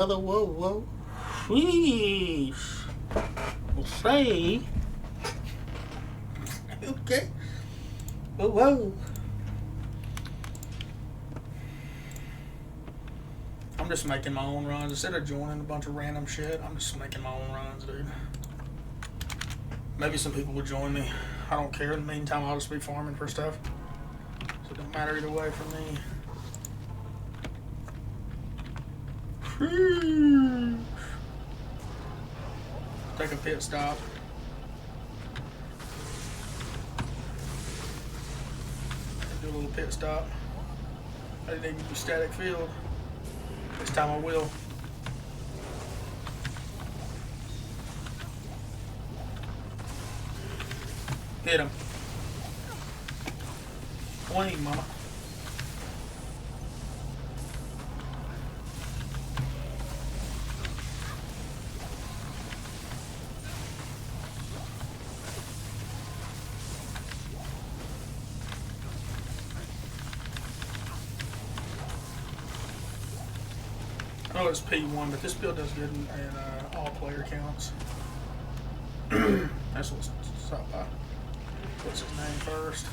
Whoa, whoa. Sheesh. We'll say. Okay. Whoa, whoa. I'm just making my own runs. Instead of joining a bunch of random shit, I'm just making my own runs, dude. Maybe some people will join me. I don't care. In the meantime, I'll just be farming for stuff. So it don't matter either way for me. Take a pit stop. Do a little pit stop. I didn't even do static field. This time I will. Hit him. 20, mama. I know it's P1, but this build does good in all player counts. That's what's stop by. What's his name first?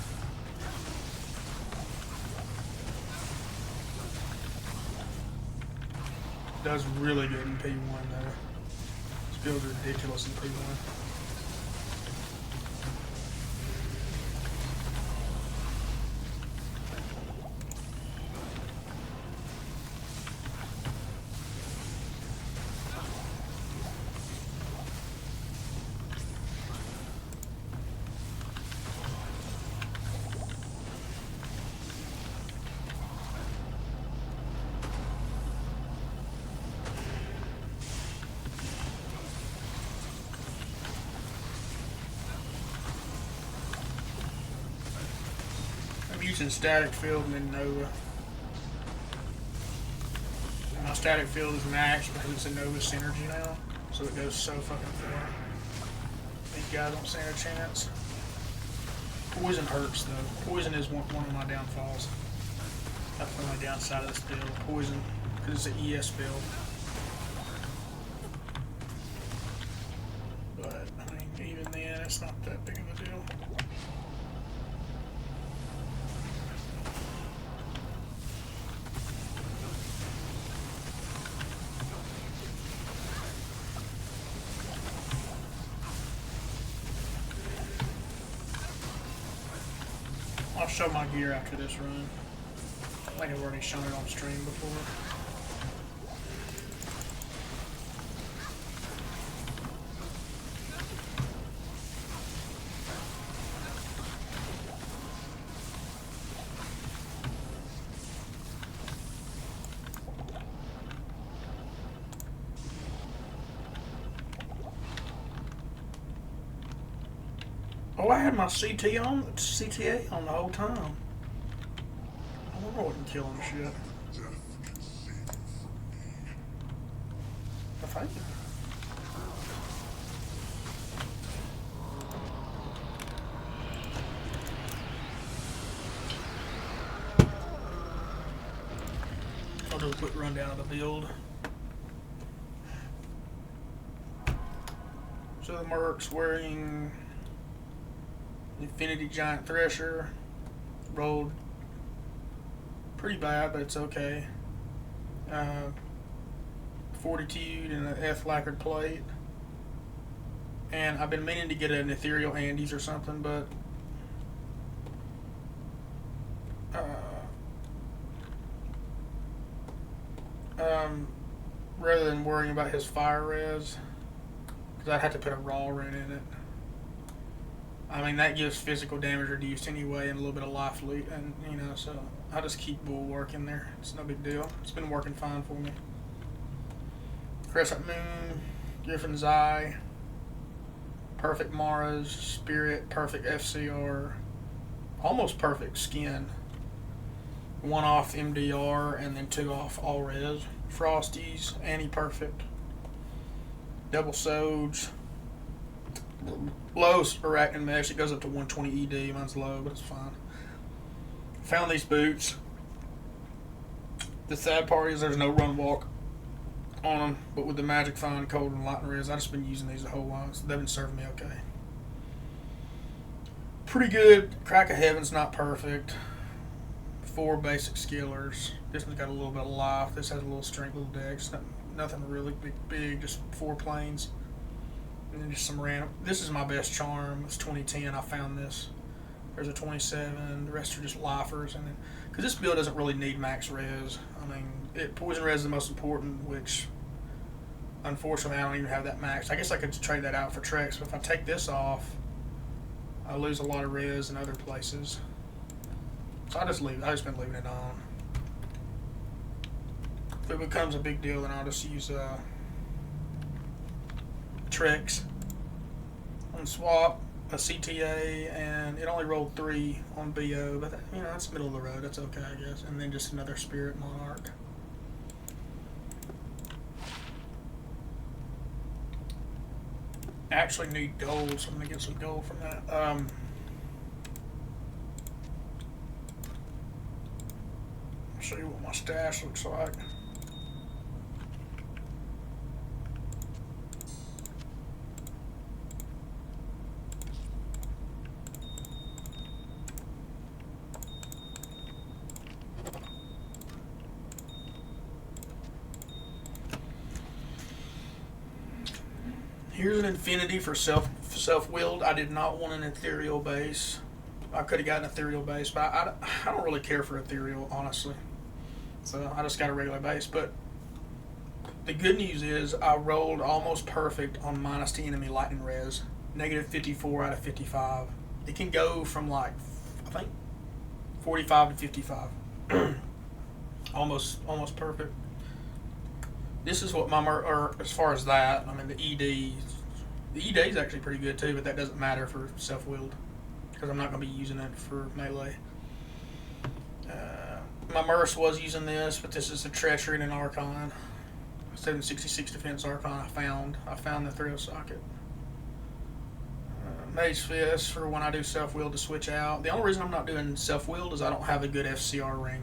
Does really good in P1 though. This build's ridiculous in P1. I'm using static field and then Nova. And my static field is maxed because it's a Nova synergy now, so it goes so fucking far. These guys don't stand a chance. Poison hurts though. Poison is one of my downfalls. That's the only downside of this build. Poison, because it's an ES build. But I mean, even then, it's not that big of a deal. I'll show my gear after this run. I think I've already shown it on stream before. Oh, I had my CTA on the whole time. I wonder what can kill him shit. I think. I'll do a quick rundown of the build. So the Merc's wearing Infinity Giant Thresher. Rolled pretty bad, but it's okay. Fortitude and an F lacquered plate. And I've been meaning to get an Ethereal Andes or something, but rather than worrying about his fire res, because I'd have to put a raw rune in it. I mean, that gives physical damage reduced anyway and a little bit of life loot, and you know, so I'll just keep bulwark in there. It's no big deal. It's been working fine for me. Crescent Moon, Griffin's Eye, perfect Mara's, Spirit, perfect FCR, almost perfect Skin. 1 off MDR and then 2 off all res. Frosties, anti-perfect. Double Soge. Low Arachnid Mesh, it goes up to 120 ED. Mine's low, but it's fine. Found these boots. The sad part is there's no run walk. on them, but with the Magic Find, Cold, and Lightning Res, I've just been using these a whole lot. So they've been serving me okay. Pretty good. Crack of Heaven's not perfect. 4 basic skillers. This one's got a little bit of life. This has a little strength, little dex. Nothing really big, just 4 planes. And then just some random. This is my best charm. It's 2010. I found this. There's a 27. The rest are just lifers. And because this build doesn't really need max res. I mean, poison res is the most important, which unfortunately I don't even have that max. I guess I could trade that out for Trex, but if I take this off, I lose a lot of res in other places. So I just been leaving it on. If it becomes a big deal, then I'll just use Trex on swap, a CTA, and it only rolled 3 on BO, but that's middle of the road. That's okay, I guess. And then just another Spirit Monarch. Actually need gold, so I'm gonna get some gold from that. I'll show you what my stash looks like. Here's an Infinity for self-willed. I did not want an ethereal base. I could have gotten an ethereal base, but I don't really care for ethereal, honestly. So I just got a regular base. But the good news is I rolled almost perfect on minus the enemy lightning res. Negative 54 out of 55. It can go from like, I think, 45 to 55. almost perfect. This is what or as far as that, I mean, the ED is actually pretty good too, but that doesn't matter for self-willed because I'm not going to be using it for melee. My Merce was using this, but this is a Treachery and an Archon. 766 defense Archon I found the thrill socket. Mage Fist for when I do self-willed to switch out. The only reason I'm not doing self-willed is I don't have a good FCR ring.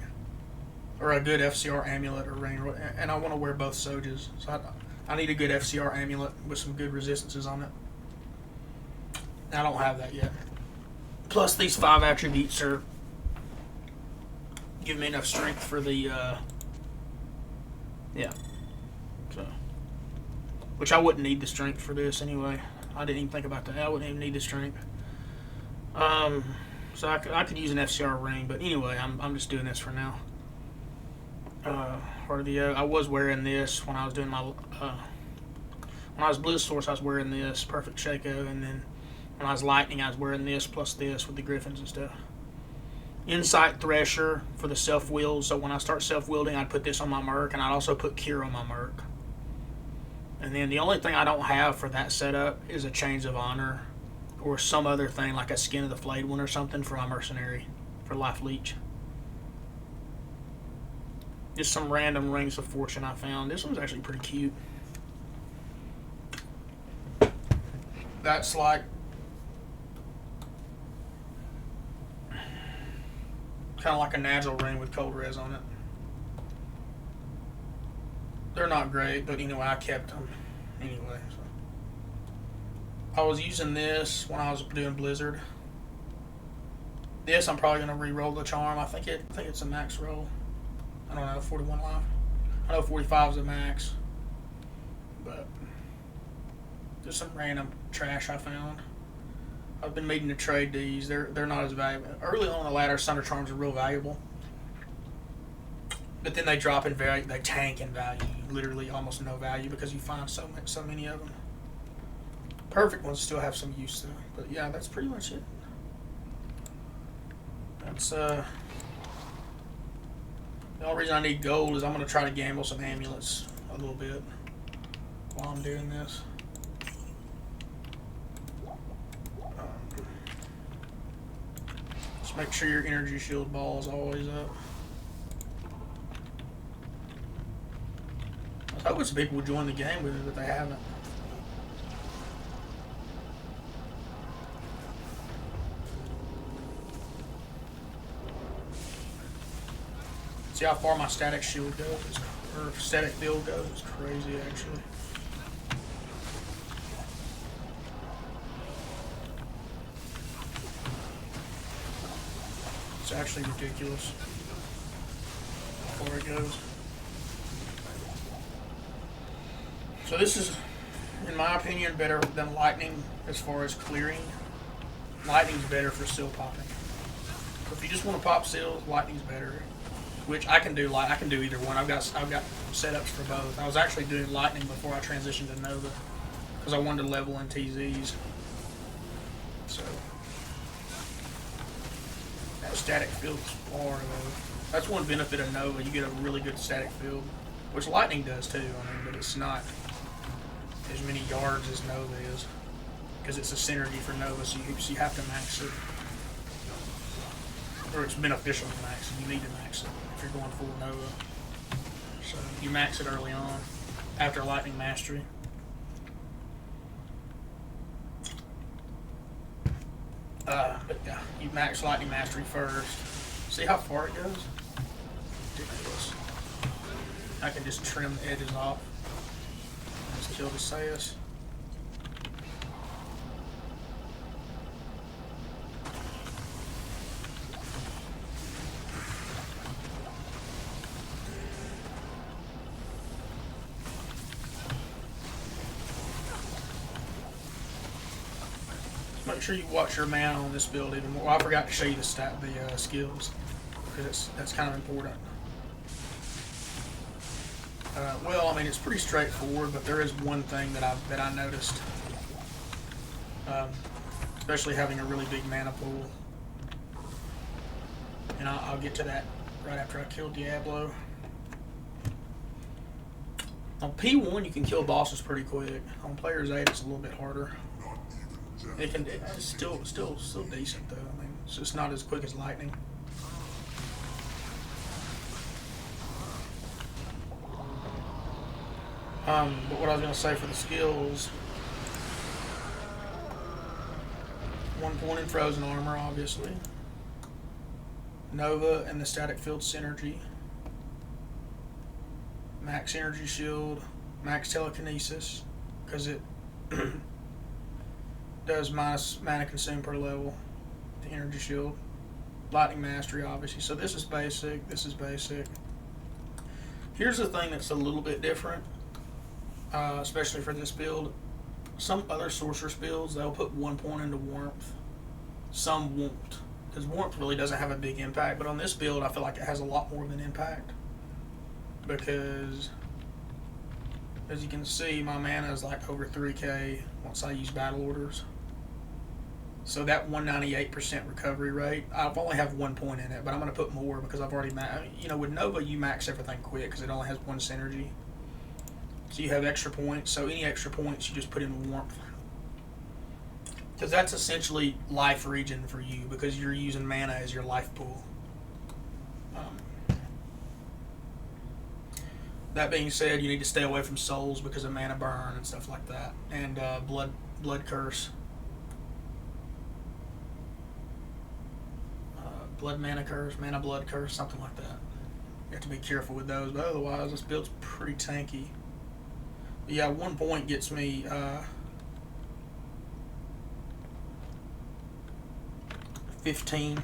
Or a good FCR amulet or ring, and I want to wear both Sojas. So I need a good FCR amulet with some good resistances on it. And I don't have that yet. Plus, these 5 attributes are giving me enough strength for the, yeah. So, which I wouldn't need the strength for this anyway. I didn't even think about that. I wouldn't even need the strength. So I could use an FCR ring, but anyway, I'm just doing this for now. I was wearing this when I was doing my when I was Blizz Source. I was wearing this Perfect Shaco, and then when I was Lightning, I was wearing this plus this with the Griffins and stuff. Insight Thresher for the self-wield. So when I start self-wielding, I'd put this on my Merc, and I'd also put Cure on my Merc. And then the only thing I don't have for that setup is a Chains of Honor or some other thing like a Skin of the Flayed one or something for my Mercenary for Life Leech. Just some random Rings of Fortune I found. This one's actually pretty cute. That's like kind of like a Nagil ring with cold res on it. They're not great, but anyway, I kept them anyway. So. I was using this when I was doing Blizzard. This I'm probably gonna re-roll the charm. I think it's a max roll. I don't know, 41 life. I know 45 is a max, but just some random trash I found. I've been meaning to trade these. They're not as valuable. Early on in the ladder, Thunder Charms are real valuable, but then they drop in value. They tank in value, literally almost no value because you find so many of them. Perfect ones still have some use though. But yeah, that's pretty much it. That's the only reason I need gold is I'm going to try to gamble some amulets a little bit while I'm doing this. Just make sure your energy shield ball is always up. I was hoping some people would join the game with it, but they haven't. See how far my static shield goes. or static field goes. It's crazy, actually. It's actually ridiculous how far it goes. So this is, in my opinion, better than lightning as far as clearing. Lightning's better for seal popping. So if you just want to pop seals, lightning's better. Which I can do. I can do either one. I've got setups for both. I was actually doing lightning before I transitioned to Nova because I wanted to level in TZs. So that static field is far though. That's one benefit of Nova. You get a really good static field, which lightning does too. I mean, but it's not as many yards as Nova is because it's a synergy for Nova. So you have to max it. Or it's beneficial to max it. You need to max it if you're going full Nova. So you max it early on after Lightning Mastery. But yeah, you max Lightning Mastery first. See how far it goes? Ridiculous. I can just trim the edges off. Just kill the Sayas. Make sure you watch your mana on this build even more. Well, I forgot to show you the skills because that's kind of important. Well, I mean it's pretty straightforward, but there is one thing that I noticed, especially having a really big mana pool, and I'll get to that right after I kill Diablo. On P1 you can kill bosses pretty quick. On Players 8 it's a little bit harder. It's still decent though. I mean, it's just not as quick as lightning. But what I was gonna say for the skills, 1 point in frozen armor, obviously. Nova and the static field synergy. Max energy shield, max telekinesis, because it does minus mana consumed per level. The energy shield, lightning mastery, obviously. So this is basic. This is basic. Here's the thing that's a little bit different, especially for this build. Some other sorceress builds they'll put 1 point into warmth. Some won't, because warmth really doesn't have a big impact. But on this build, I feel like it has a lot more of an impact because, as you can see, my mana is like over 3k once I use battle orders. So that 198% recovery rate, I've only have 1 point in it, but I'm going to put more because I've already with Nova you max everything quick because it only has 1 synergy. So you have extra points. So any extra points you just put in warmth, because that's essentially life regen for you because you're using mana as your life pool. That being said, you need to stay away from souls because of mana burn and stuff like that, and blood curse. Blood mana curse, mana blood curse, something like that. You have to be careful with those, but otherwise this build's pretty tanky. But yeah, 1 point gets me 15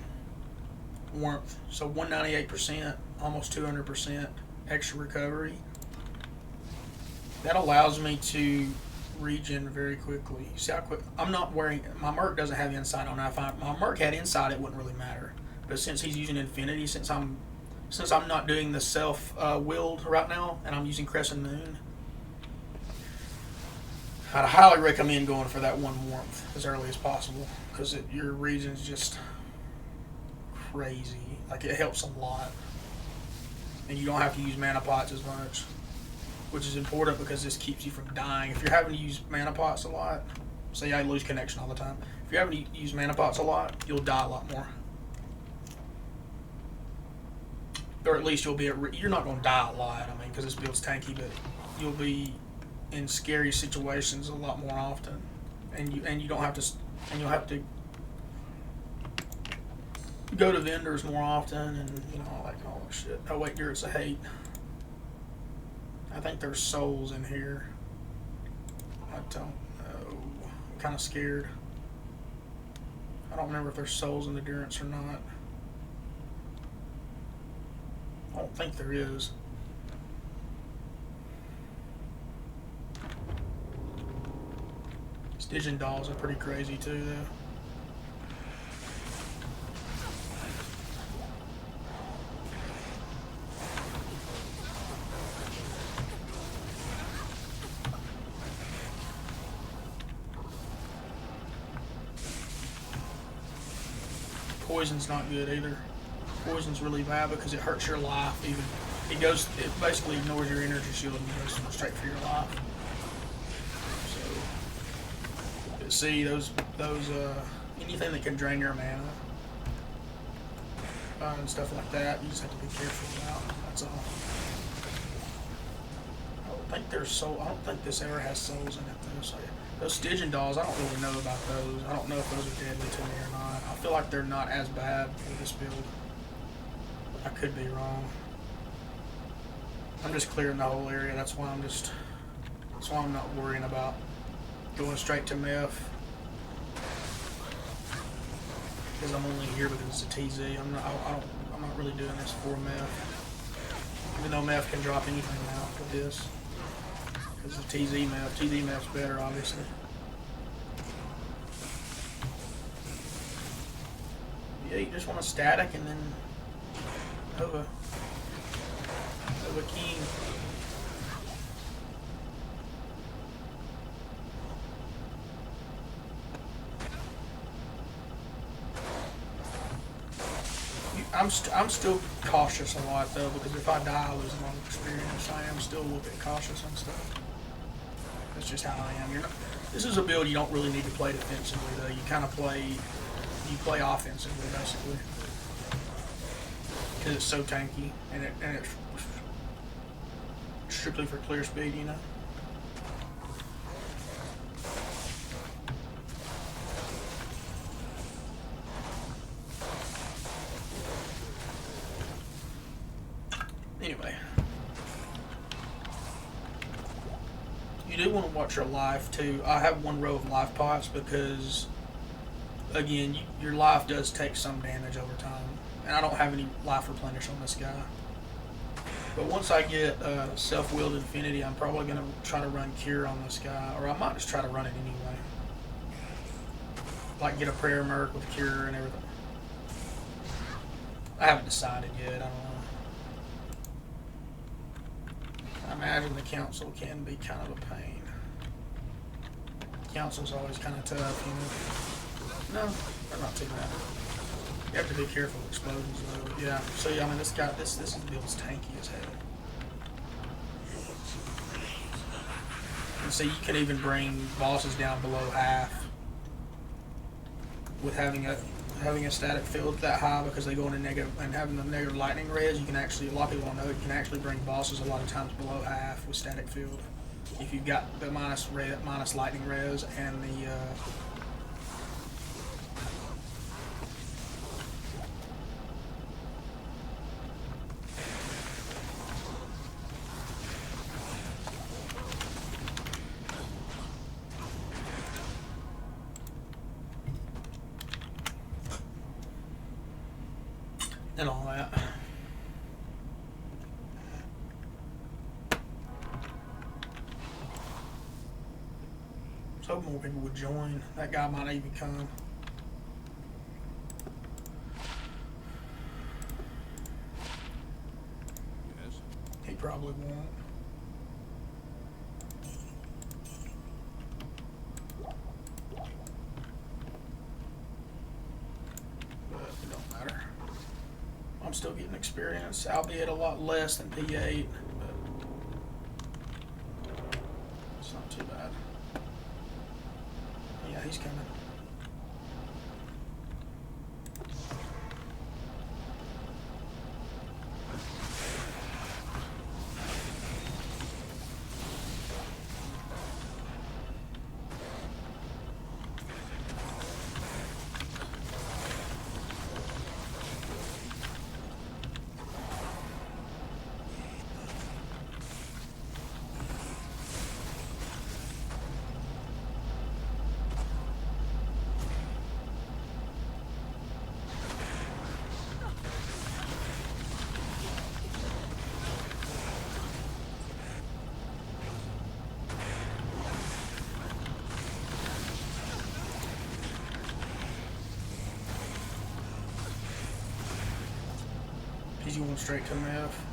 warmth, so 198%, almost 200% extra recovery. That allows me to regen very quickly. See how quick? I'm not wearing, my Merc doesn't have insight on that. If my Merc had insight, it wouldn't really matter. But since he's using Infinity, since I'm not doing the self willed right now, and I'm using Crescent Moon, I'd highly recommend going for that 1 warmth as early as possible because your regen's just crazy. Like it helps a lot, and you don't have to use mana pots as much, which is important because this keeps you from dying. If you're having to use mana pots a lot, say I lose connection all the time. If you're having to use mana pots a lot, you'll die a lot more. Or at least you'll be you're not going to die a lot, I mean, because this build's tanky, but you'll be in scary situations a lot more often, and you don't have to, and you'll have to go to vendors more often, and all that shit. Oh wait, here it's a hate. I think there's souls in here. I don't know. I'm kind of scared. I don't remember if there's souls in the Durance or not. I don't think there is. Stygian dolls are pretty crazy too, though. Poison's not good either. Poison's really bad because it hurts your life. Even it basically ignores your energy shield and goes straight for your life. So, see those anything that can drain your mana and stuff like that, you just have to be careful about. That's all. I don't think this ever has souls in it though. So those Stygian dolls, I don't really know about those. I don't know if those are deadly to me or not. I feel like they're not as bad for this build. I could be wrong. I'm just clearing the whole area. That's why I'm not worrying about going straight to meth. Because I'm only here because it's a TZ. I'm not really doing this for meth. Even though meth can drop anything now with this. Because of TZ meth. TZ meth's better, obviously. Yeah, you just want a static and then Nova King. I'm still cautious a lot though, because if I die I lose a lot of experience. I am still a little bit cautious on stuff. That's just how I am. This is a build you don't really need to play defensively though. You kind of play offensively basically, because it's so tanky and it's strictly for clear speed, you know. Anyway, you do want to watch your life too. I have one row of life pots because, again, your life does take some damage over time. And I don't have any life replenish on this guy. But once I get self-willed infinity, I'm probably going to try to run cure on this guy. Or I might just try to run it anyway. Like get a prayer merc with cure and everything. I haven't decided yet. I don't know. I imagine the council can be kind of a pain. Council's always kind of tough, you know. No, they're not too bad. You have to be careful with explosions, though. Yeah. So yeah, I mean, this build's tanky as hell. And so you can even bring bosses down below half with having a static field that high, because they go into negative, and having the negative lightning res, you can actually, a lot of people don't know, you can actually bring bosses a lot of times below half with static field. If you've got the minus lightning res and the and all that. So more people would join. That guy might even come. Yes. He probably won't. But it don't matter. I'm still getting experience, albeit a lot less than P8, but it's not too bad. Yeah, he's coming. going straight to meth.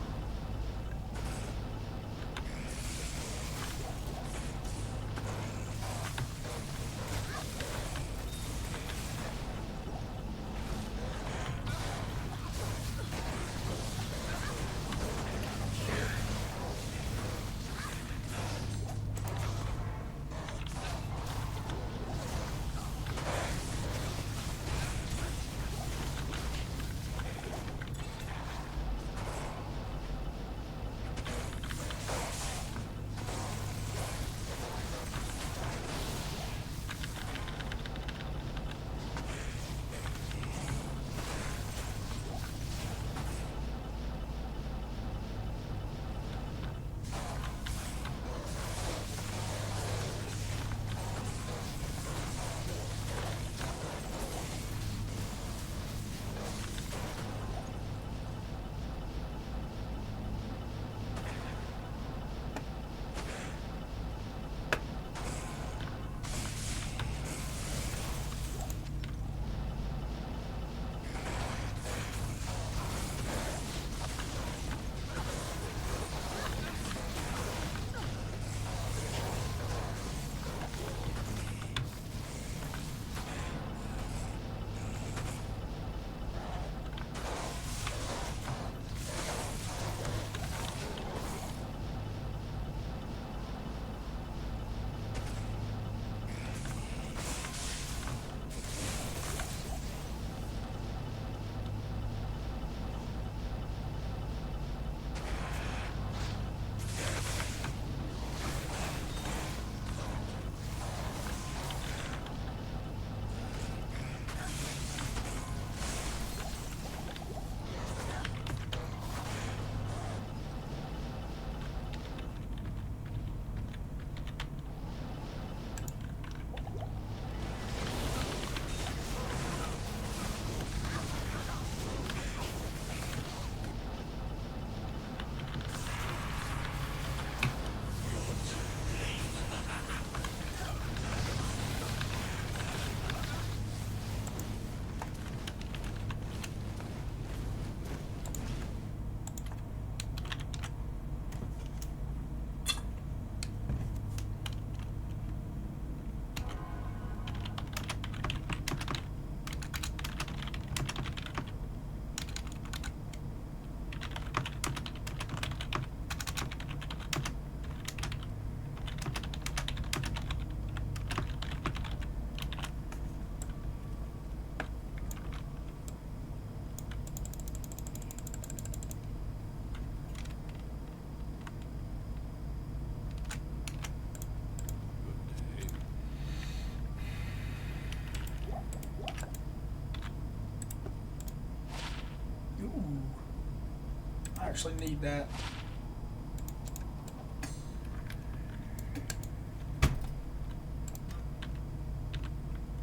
I actually need that.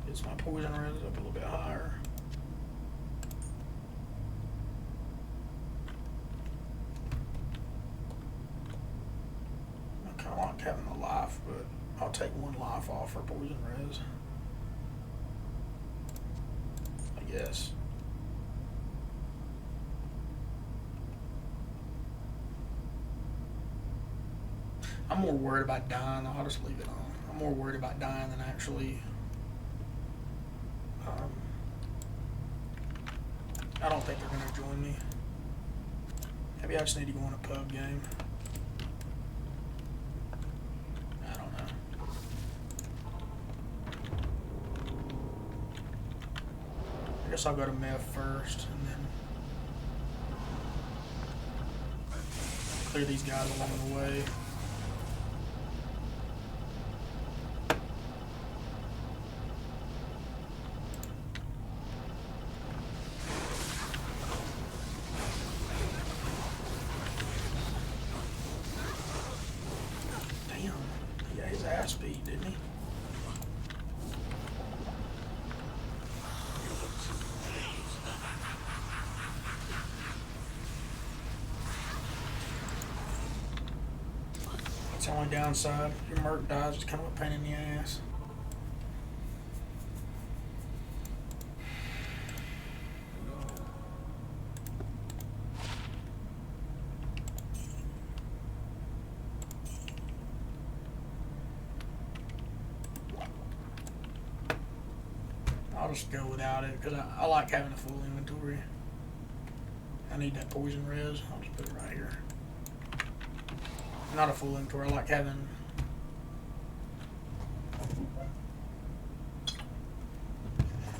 Gets my poison res up a little bit higher. I kind of like having the life, but I'll take one life off for poison res, I guess. I'm more worried about dying. I'll just leave it on. I'm more worried about dying than actually. I don't think they're going to join me. Maybe I just need to go on a pub game. I don't know. I guess I'll go to meth first and then clear these guys along the way. Ass beat, didn't he? That's the only downside. Your merc dies, it's kind of a pain in the ass. just go without it because I like having a full inventory. I need that poison res. I'll just put it right here. Not a full inventory. I like having.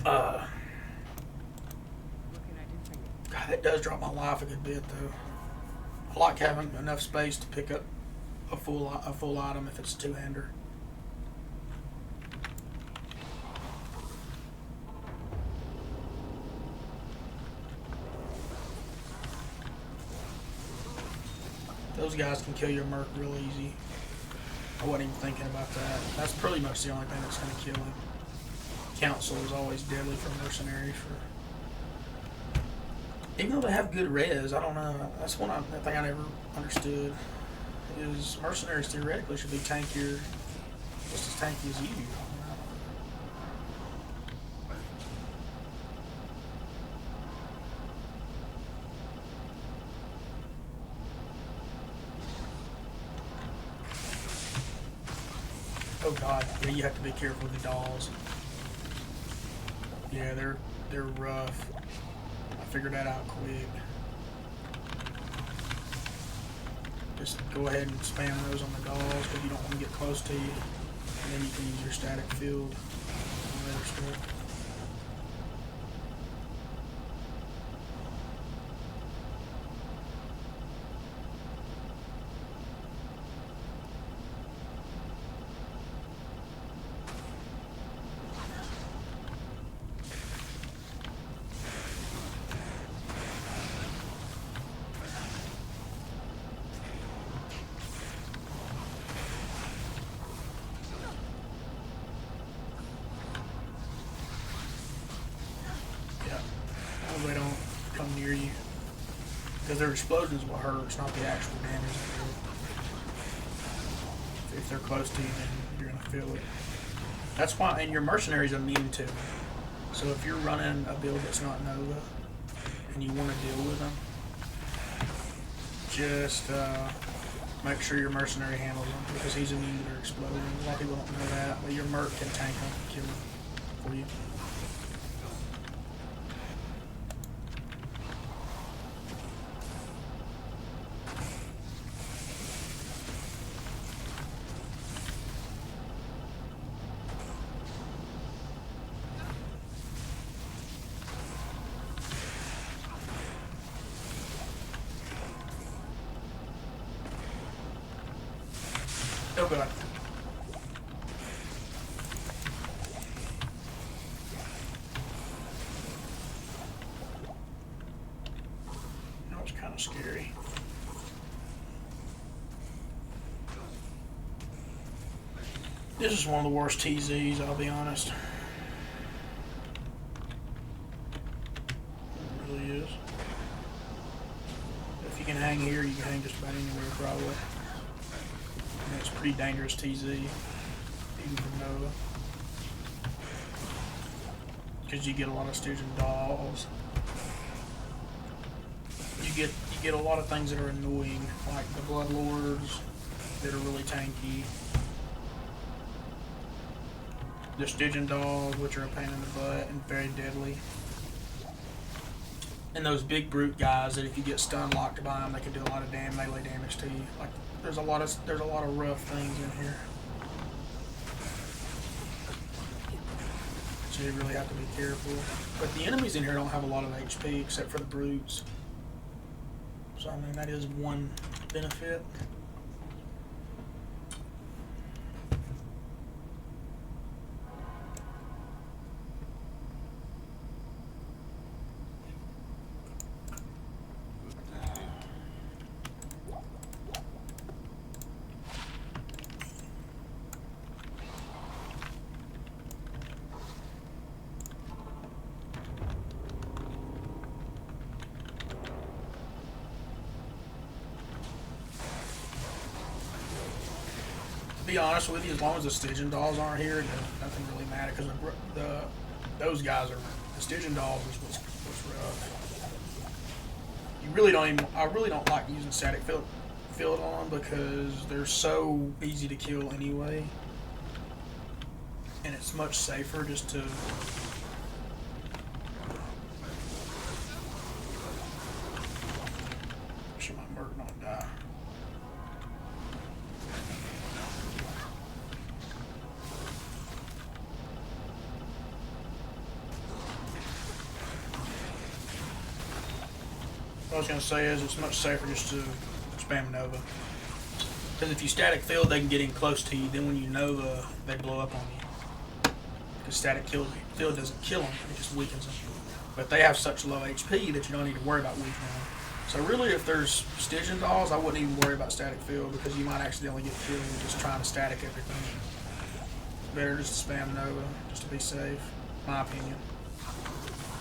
God, that does drop my life a good bit though. I like having enough space to pick up a full item if it's a two-hander. Those guys can kill your merc real easy. I wasn't even thinking about that. That's pretty much the only thing that's going to kill him. Council is always deadly for mercenaries. Even though they have good res, I don't know. That's one thing I never understood. Is mercenaries theoretically should be tankier, just as tanky as you. Oh god, yeah, you have to be careful with the dolls. Yeah, they're rough. I figured that out quick. Just go ahead and spam those on the dolls because you don't want to get close to you. And then you can use your static field and other stuff. They don't come near you because their explosions will hurt. It's not the actual damage they do. If they're close to you, then you're gonna feel it. That's why, and your mercenaries are immune to it. So if you're running a build that's not Nova and you want to deal with them, just make sure your mercenary handles them because he's immune to their explosions. A lot of people don't know that, but your merc can tank them and kill them for you. Oh god. That was kind of scary. This is one of the worst TZs, I'll be honest. It really is. If you can hang here, you can hang just about anywhere probably. And it's pretty dangerous TZ, even from Nova. Because you get a lot of Stygian dolls. You get a lot of things that are annoying, like the Bloodlords that are really tanky. The Stygian dolls, which are a pain in the butt and very deadly. And those big brute guys that if you get stun locked by them, they can do a lot of melee damage to you. Like there's a lot of rough things in here. So you really have to be careful. But the enemies in here don't have a lot of HP except for the brutes. So I mean that is one benefit. To be honest with you, as long as the Stygian dolls aren't here, nothing really matters because those guys are the Stygian dolls is what's rough. You really don't even. I really don't like using static field on them because they're so easy to kill anyway, and it's much safer just to What I was going to say is it's much safer just to spam Nova. Because if you static field, they can get in close to you. Then when you Nova, they blow up on you. Because static field doesn't kill them, it just weakens them. But they have such low HP that you don't need to worry about weakening them. So really, if there's Stygian dolls, I wouldn't even worry about static field because you might accidentally get killed just trying to static everything. Better just to spam Nova, just to be safe, my opinion.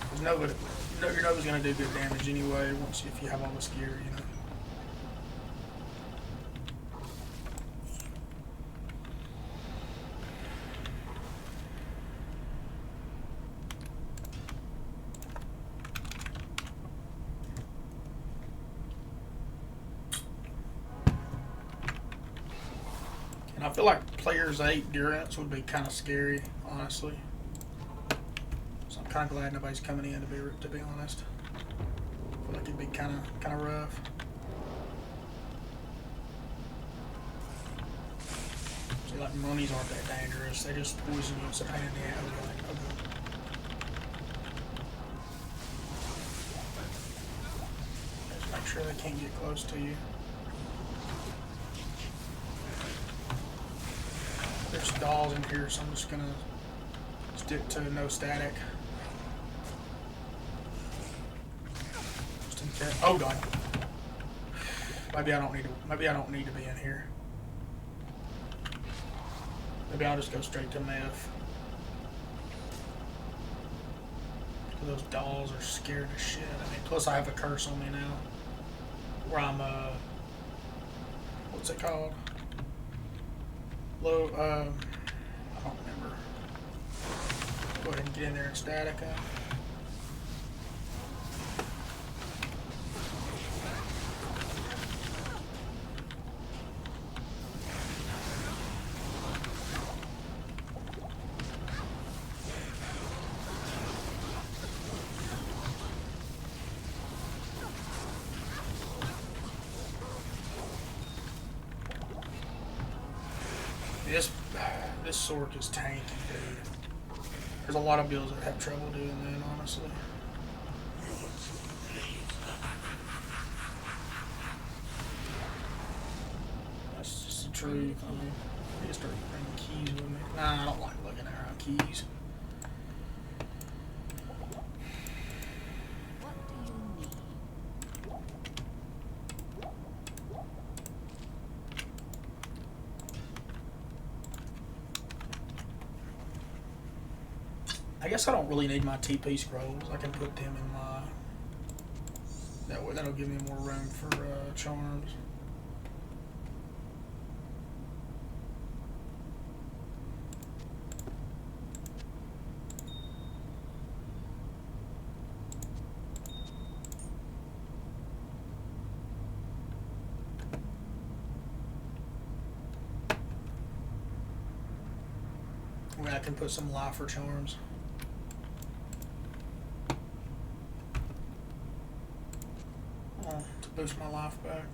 Because Nova, your Nova's going to do good damage anyway if you have all this gear, you know. I feel like Players 8 Durance would be kind of scary, honestly. So I'm kind of glad nobody's coming in, to be honest. I feel like it'd be kind of rough. See, like mummies aren't that dangerous. They just poison you and sit in the air. Just make sure they can't get close to you. There's dolls in here, so I'm just gonna stick to no static. Just in case. Oh god. Maybe I don't need to be in here. Maybe I'll just go straight to meth. Those dolls are scared as shit. I mean, plus I have a curse on me now, where I'm what's it called? I don't remember. Go ahead and get in there and static up. This Sorc is tanky, dude. There's a lot of builds that have trouble doing that, honestly. That's just the truth. I mean, I need to start bringing keys with me. Nah, I don't like looking around keys. I guess I don't really need my TP scrolls. I can put them in my... That way, that'll give me more room for charms. I can put some lifer charms. To boost my life back.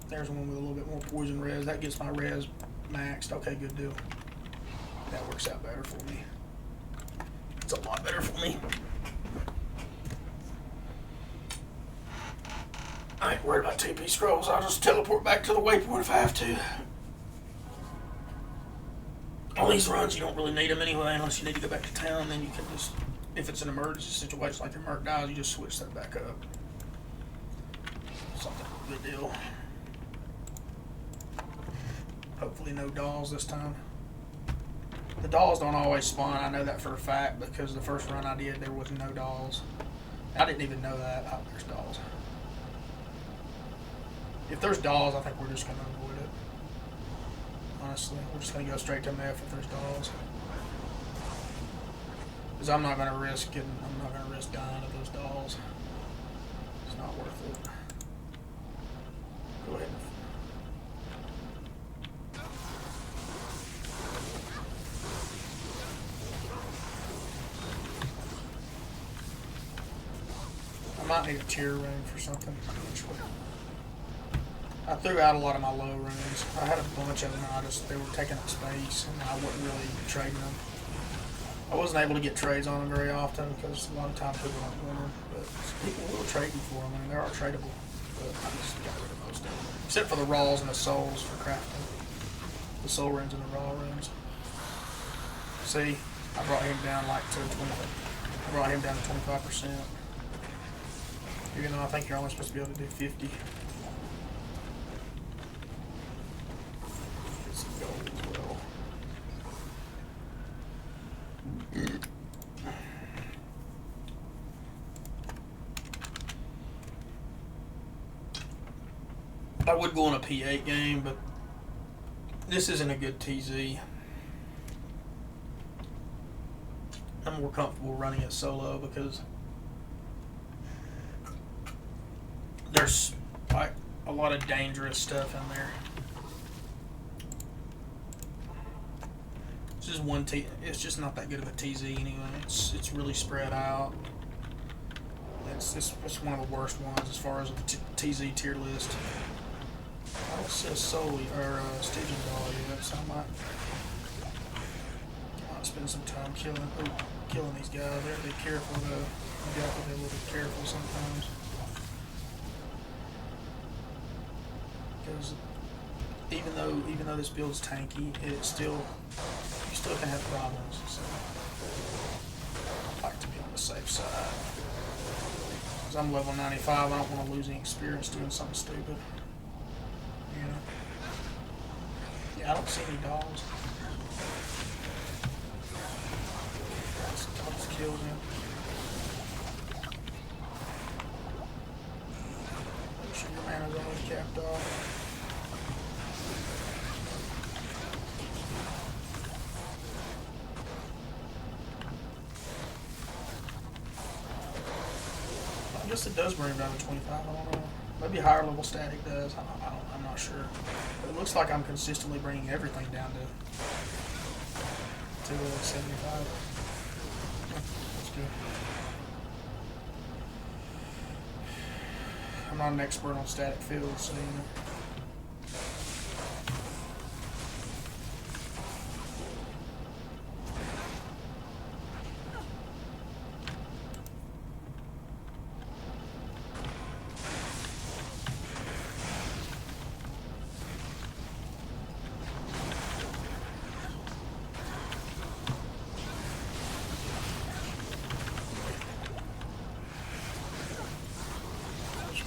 There's one with a little bit more poison res. That gets my res maxed. Okay, good deal. That works out better for me. It's a lot better for me. I ain't worried about TP scrolls. I'll just teleport back to the waypoint if I have to. On these runs, you don't really need them anyway, unless you need to go back to town. Then you can just, if it's an emergency situation like your Merc dies, you just switch that back up. Something good deal. Hopefully no dolls this time. The dolls don't always spawn. I know that for a fact because the first run I did, there was no dolls. I didn't even know that. Oh, there's dolls. If there's dolls, I think we're just going to avoid it. Honestly, we're just going to go straight to meth if there's dolls. Because I'm not going to risk dying to those dolls. It's not worth it. Go ahead. I might need a tier room for something eventually. I threw out a lot of my low runes. I had a bunch of them, they were taking up space, and I wasn't really trading them. I wasn't able to get trades on them very often because a lot of times people don't win them. But people will trade you for them. I mean, they are tradable. But I just got rid of most of them. Except for the raws and the souls for crafting. The soul runes and the raw runes. See, I brought him down like to 20. I brought him down to 25%. Even though I think you're only supposed to be able to do 50. Get some gold as well. I would go on a P8 game, but this isn't a good TZ. I'm more comfortable running it solo because there's like a lot of dangerous stuff in there. It's just one it's just not that good of a TZ anyway. It's really spread out. It's one of the worst ones as far as the TZ tier list. I don't see a solely or Stygian Ball yet, so I might spend some time killing these guys. They have to be careful though. You got to be a little bit careful sometimes. Because even though this build's tanky, you still can have problems. So I like to be on the safe side. Because I'm level 95, I don't want to lose any experience doing something stupid. You know? Yeah, I don't see any dogs. I'll just kill them. Make sure your mana's always capped off. I guess it does bring him down to 25. I don't know. Maybe higher level static does. I'm not sure. But it looks like I'm consistently bringing everything down to 75. That's good. I'm not an expert on static fields, so you know.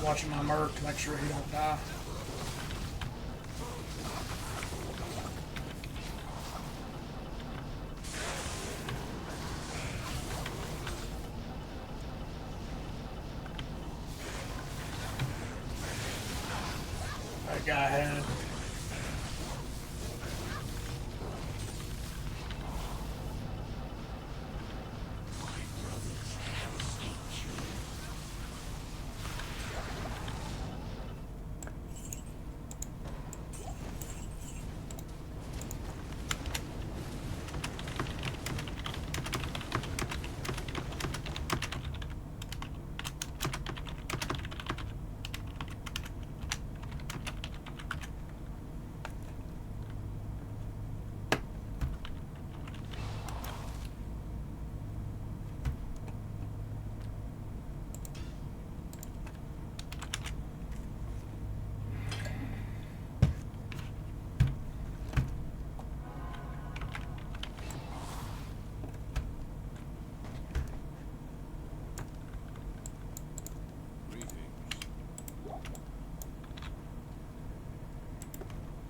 Watching my Merc to make sure he don't die. That guy had.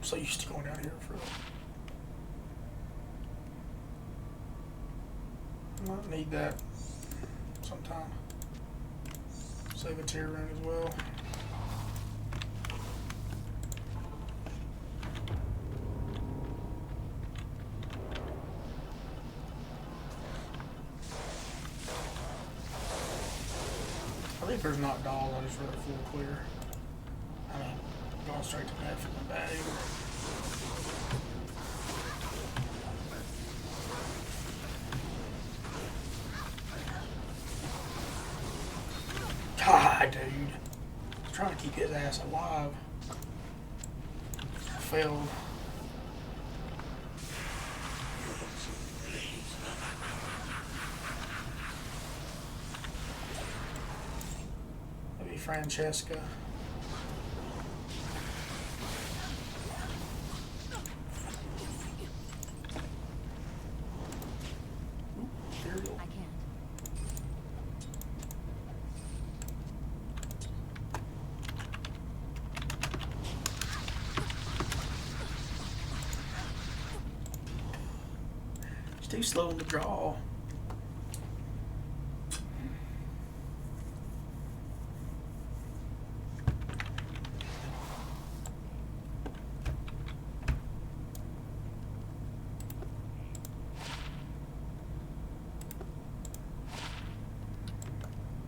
So used to going down here for. Might need that sometime. Save a tier rune as well. I think there's not dolls, I just rather full clear. I mean, going straight to bed for the bad either. God, dude. I was trying to keep his ass alive. I failed. Francesca. I can't. It's too slow in the draw.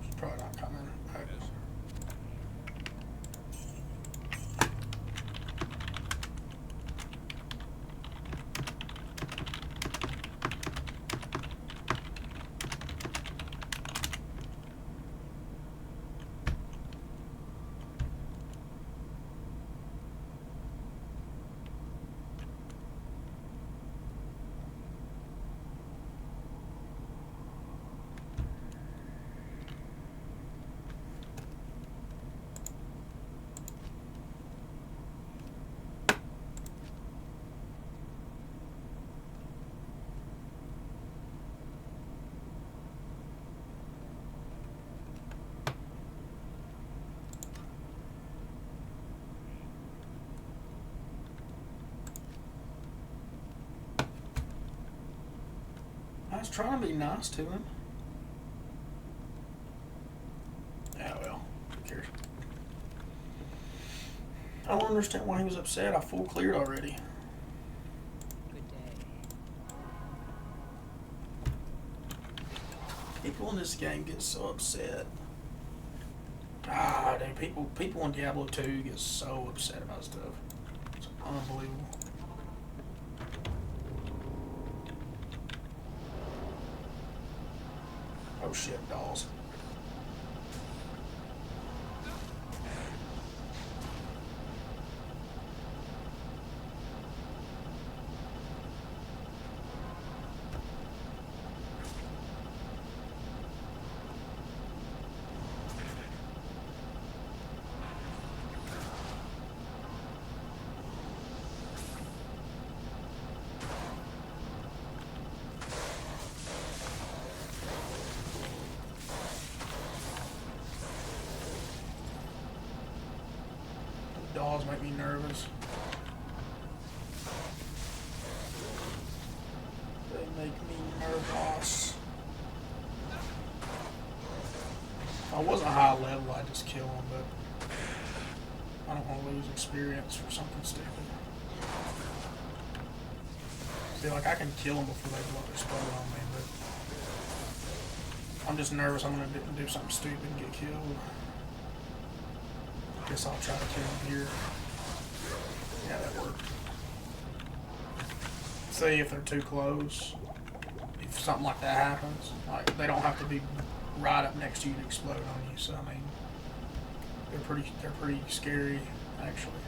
It's probably not coming. I was trying to be nice to him. Yeah, well, who cares? I don't understand why he was upset. I full cleared already. Good day. People in this game get so upset. Dude, people in Diablo 2 get so upset about stuff. It's unbelievable. Oh shit, dolls. Dolls make me nervous. They make me nervous. If I wasn't high level, I'd just kill them, but I don't want to lose experience for something stupid. I feel like I can kill them before they blow their explode on me, but I'm just nervous I'm going to do something stupid and get killed. Guess I'll try to kill him here. Yeah, that worked. See if they're too close. If something like that happens, like they don't have to be right up next to you to explode on you. So I mean, they're pretty scary actually.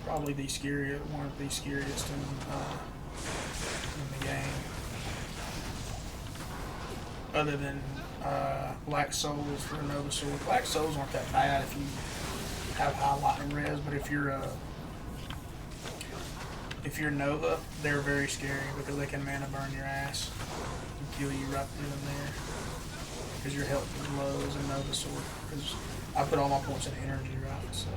Probably one of the scariest in the game, other than Black Souls for Nova Sword. Black Souls aren't that bad if you have high lightning res, but if you're Nova, they're very scary because they can mana burn your ass and kill you right then and there. Because your health is low as a Nova Sword. Because I put all my points in energy, right? So.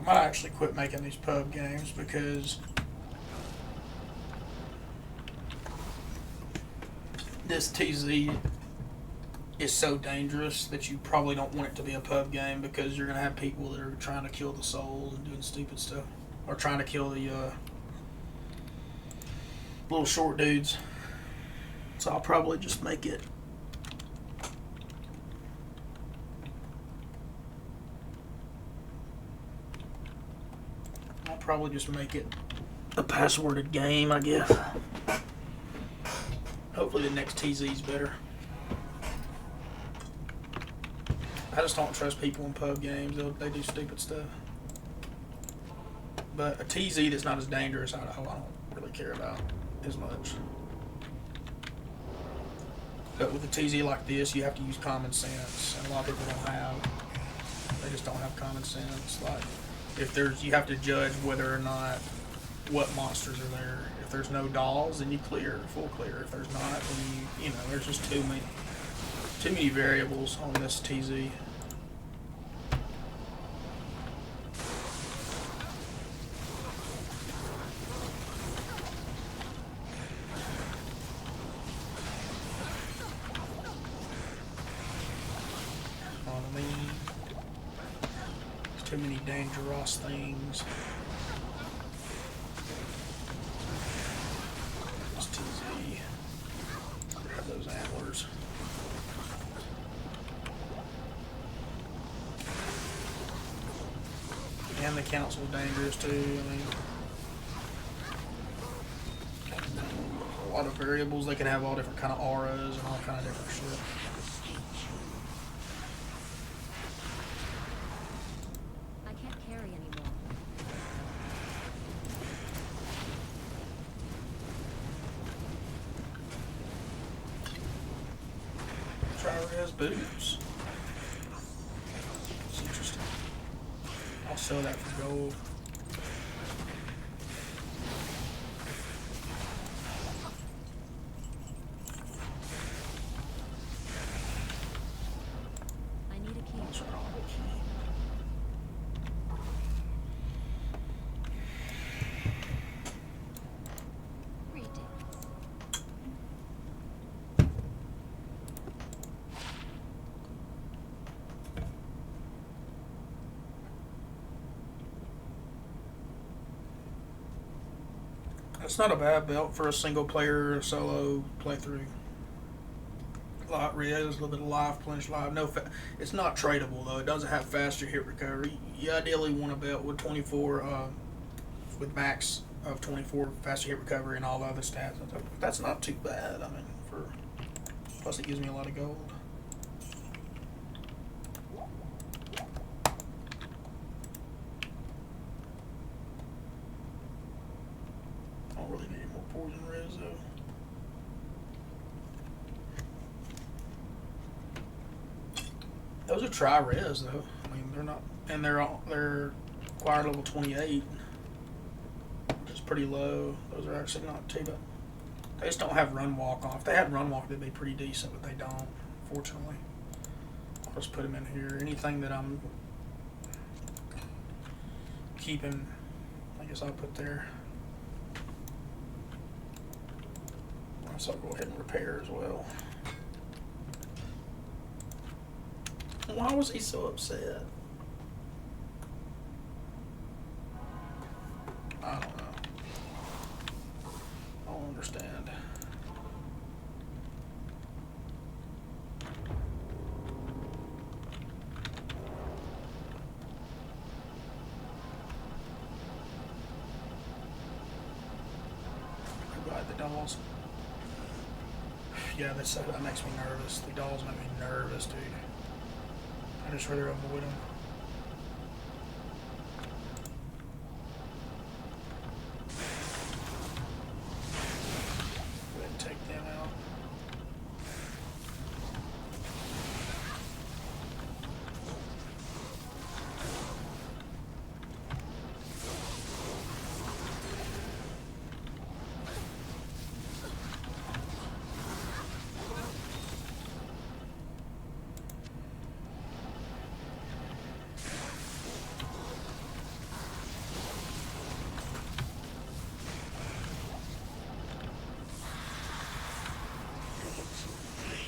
I might actually quit making these pub games because this TZ is so dangerous that you probably don't want it to be a pub game because you're going to have people that are trying to kill the souls and doing stupid stuff. Or trying to kill the little short dudes. So I'll probably just make it a passworded game, I guess. Hopefully the next TZ's better. I just don't trust people in pub games. They do stupid stuff. But a TZ that's not as dangerous, I don't really care about as much. But with a TZ like this, you have to use common sense, and a lot of people don't have. They just don't have common sense. Like, if there's, you have to judge whether or not what monsters are there. If there's no dolls, then you clear, full clear. If there's not, then you know, there's just too many variables on this TZ. On me, there's too many dangerous things. This TZ, grab those antlers. And the council's dangerous too. I mean, a lot of variables. They can have all different kind of auras and all kind of different shit. I can't carry anymore. Tri-res boots. It's interesting. I'll sell that for gold. I need a key. What's wrong with you? Greetings. It's not a bad belt for a single player solo playthrough. Light res, a little bit of life, plunge life. It's not tradable though. It doesn't have faster hit recovery. You ideally want a belt with 24, with max of 24 faster hit recovery and all the other stats. That's not too bad. I mean, plus it gives me a lot of gold. I don't really need any more poison res though. Those are tri-res though. I mean, they're not, and they're acquired level 28, which is pretty low. Those are actually not too bad. They just don't have run walk on. If they had run walk, they'd be pretty decent, but they don't, fortunately. I'll just put them in here. Anything that I'm keeping, I guess I'll put there. So I'll go ahead and repair as well. Why was he so upset? I don't know. I don't understand. Goodbye, the dolls. Yeah, that makes me nervous. The dolls make me nervous, dude. I just rather avoid them. Go ahead and take them out.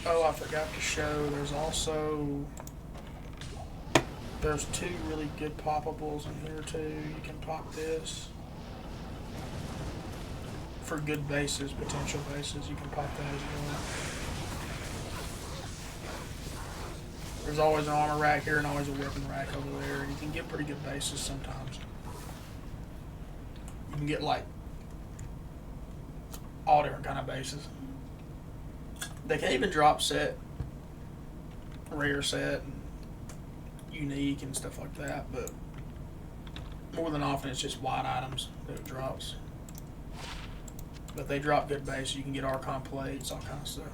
Oh, I forgot to show, there's two really good poppables in here too. You can pop this. For good bases, potential bases, you can pop that as well. There's always an armor rack here and always a weapon rack over there. And you can get pretty good bases sometimes. You can get like all different kind of bases. They can even drop set, rare set, and unique and stuff like that, but more than often it's just white items that it drops. But they drop good base. You can get Archon plates, all kinds of stuff.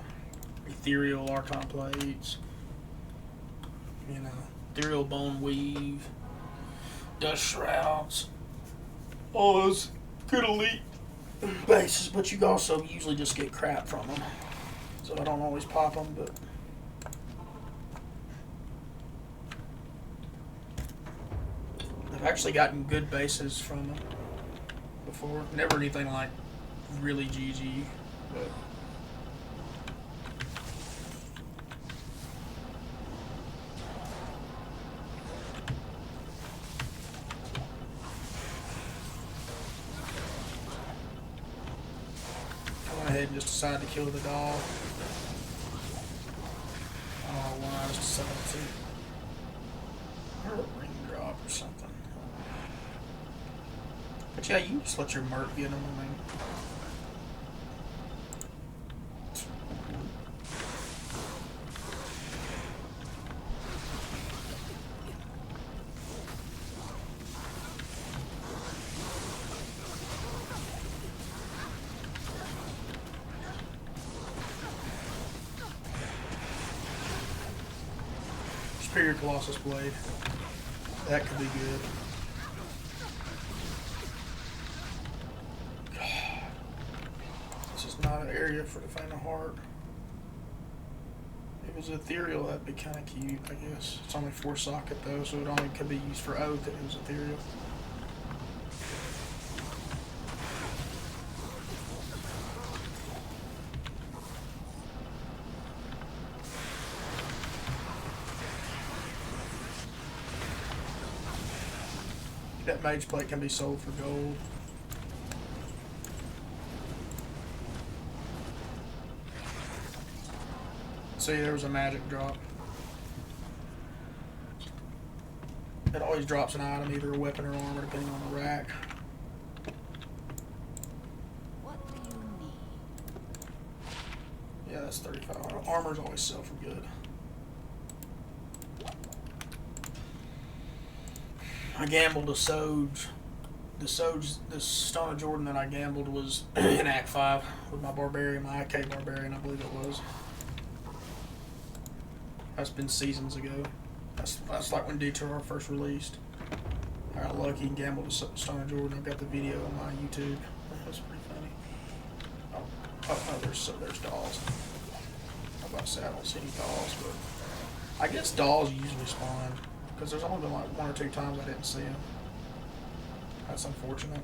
Ethereal Archon plates, you know, ethereal bone weave, dust shrouds, all those good elite bases. But you also usually just get crap from them, so I don't always pop them. But I've actually gotten good bases from them before. Never anything like really GG, but. Ahead and just decided to kill the dog. Oh, when I was decided to. Or a ring drop or something. But yeah, you just let your merc get them. I mean. Superior Colossus Blade. That could be good. God. This is not an area for the faint of heart. If it was ethereal, that'd be kind of cute, I guess. It's only 4 socket though, so it only could be used for oath if it was ethereal. That mage plate can be sold for gold. See, there was a magic drop. It always drops an item, either a weapon or armor, depending on the rack. What do you need? Yeah, that's 35. Armors always sell for good. I gambled a Soge. The Stone of Jordan that I gambled was in Act 5 with my Barbarian, my IK Barbarian, I believe it was. That's been seasons ago. That's like when Detour first released. I got lucky and gambled a Stone of Jordan. I've got the video on my YouTube. That's pretty funny. Oh, there's dolls. I was about to say I don't see any dolls, but I guess dolls usually spawn. Because there's only been like 1 or 2 times I didn't see him. That's unfortunate.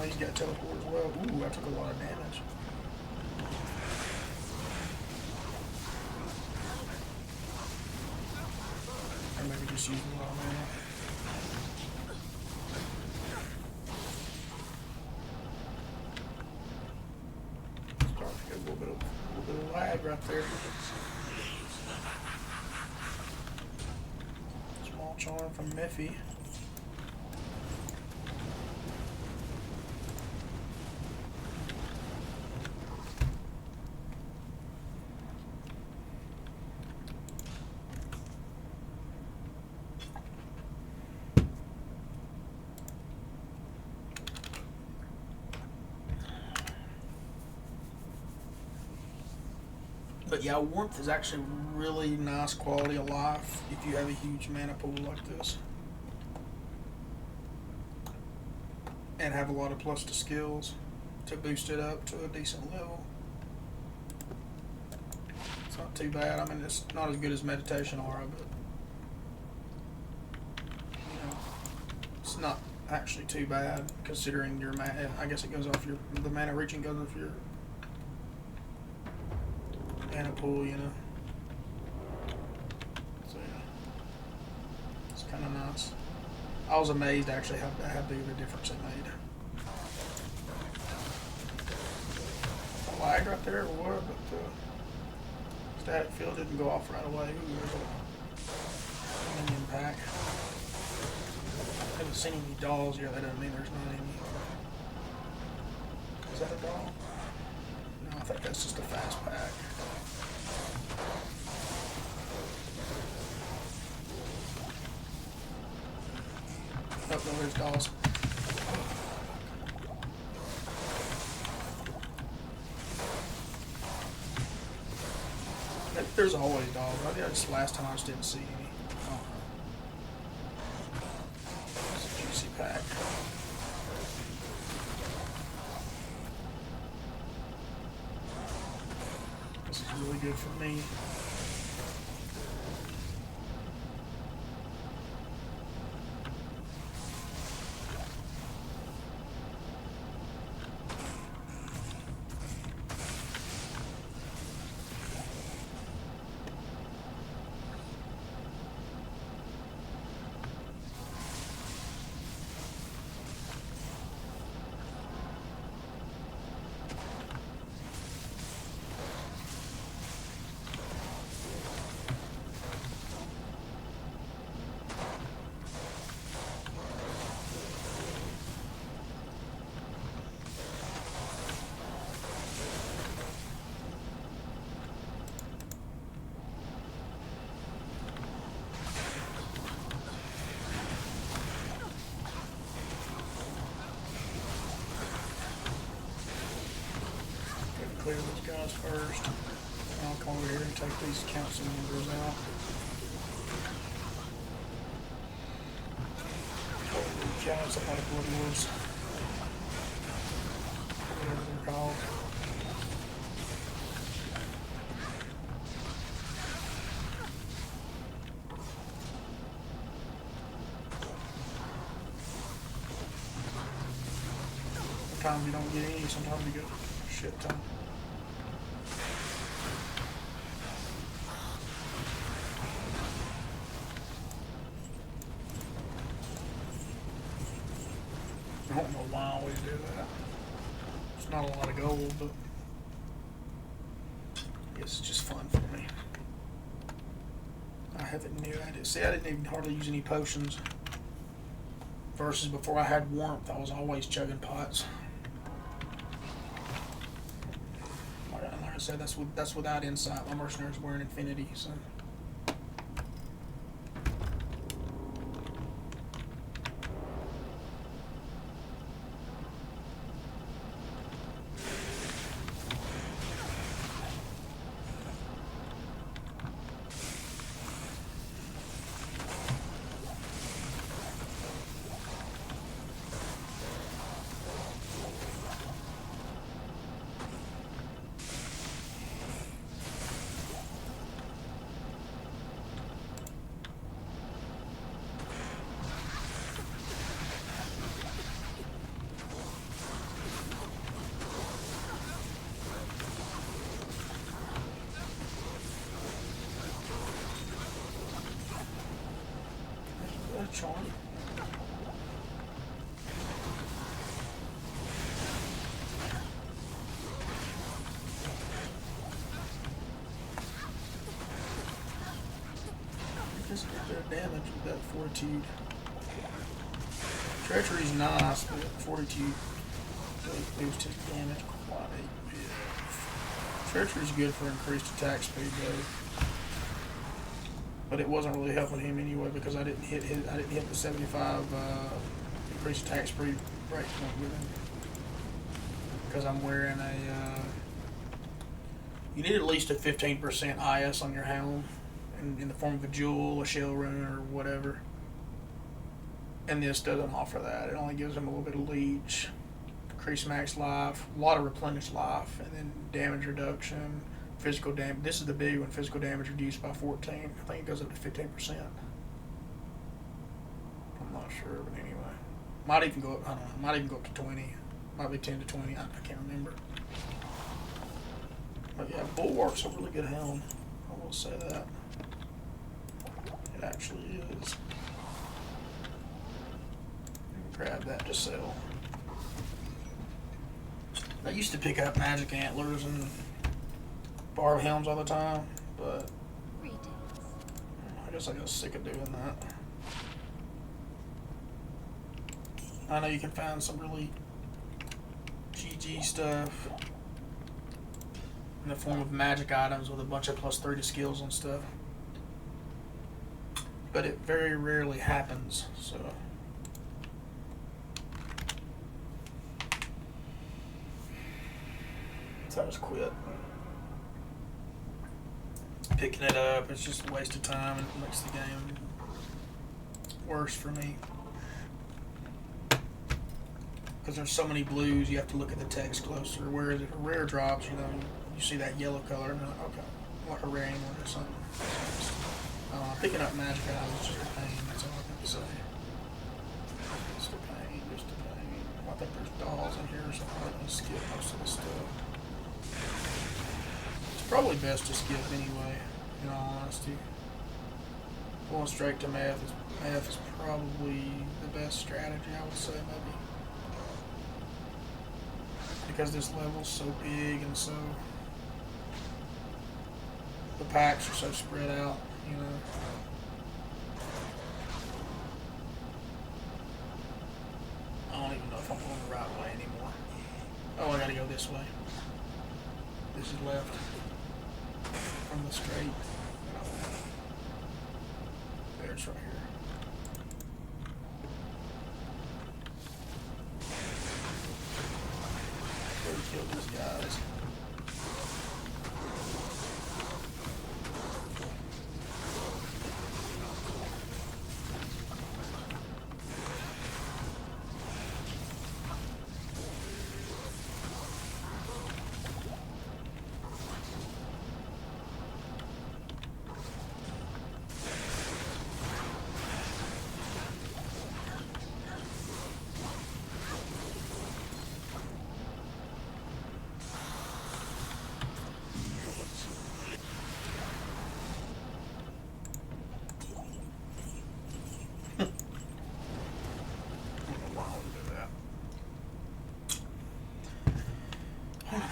He's got teleport as well. Ooh, I took a lot of damage. Or maybe just using a lot of mana. Starting to get a little bit of lag right there. Small charm from Miffy. But yeah, Warmth is actually really nice quality of life if you have a huge mana pool like this. And have a lot of plus to skills to boost it up to a decent level. It's not too bad. I mean, it's not as good as Meditation Aura, but you know, it's not actually too bad considering your mana. I guess it goes off the mana reaching goes off your mana pool, you know. points. I was amazed actually how big of a difference it made. A lag right there or what, but the static field didn't go off right away. Ooh, there's a minion pack. I haven't seen any dolls yet. That doesn't mean there's not any. Is that a doll? No, I think that's just a fast pack. Oh, no, there's dolls. There's always dolls. I think just last time I just didn't see any. Oh. It's a juicy pack. This is really good for me. Clear these guys first. I'll come over here and take these council members out. Counts up like Woodwoods. Whatever they're called. Sometimes you don't get any, sometimes you get a shit ton. I don't know why I always do that. It's not a lot of gold, but I guess it's just fun for me. I haven't knew I did. See, I didn't even hardly use any potions. Versus before I had warmth, I was always chugging pots. Like I said, that's without insight. My mercenaries were in infinity, so. Charm. Just get their damage with that fortitude. Treachery's nice, but fortitude really boosts his damage quite a bit. Treachery's good for increased attack speed though. But it wasn't really helping him anyway because I didn't hit the 75 increased attack speed breakpoint with him. Because I'm wearing a you need at least a 15% IS on your helm in the form of a jewel, a shell rune, or whatever. And this doesn't offer that. It only gives him a little bit of leech, increased max life, a lot of replenished life, and then damage reduction. Physical damage. This is the big one. Physical damage reduced by 14. I think it goes up to 15%. I'm not sure, but anyway, might even go up. I don't know. Might even go up to 20. Might be 10 to 20. I can't remember. But yeah, Bulwark's a really good helm. I will say that. It actually is. Grab that to sell. I used to pick up magic antlers and barb helms all the time, but Greetings. I guess I got sick of doing that. I know you can find some really GG stuff in the form of magic items with a bunch of +3 to skills and stuff, but it very rarely happens, so I just quit picking it up. It's just a waste of time and it makes the game worse for me. Because there's so many blues, you have to look at the text closer. Whereas if a rare drops, you know, you see that yellow color, and you're like, okay, like a rare anymore or something. Picking up magic items is just a pain, that's all I can say. Just a pain, just a pain. I think there's dolls in here or something. Let me skip most of the stuff. It's probably best to skip anyway, in all honesty. Going straight to math is probably the best strategy, I would say, maybe. Because this level's so big and so the packs are so spread out, you know. I don't even know if I'm going the right way anymore. Oh, I gotta go this way. This is left from the straight. There, it's right here. Kill these guys.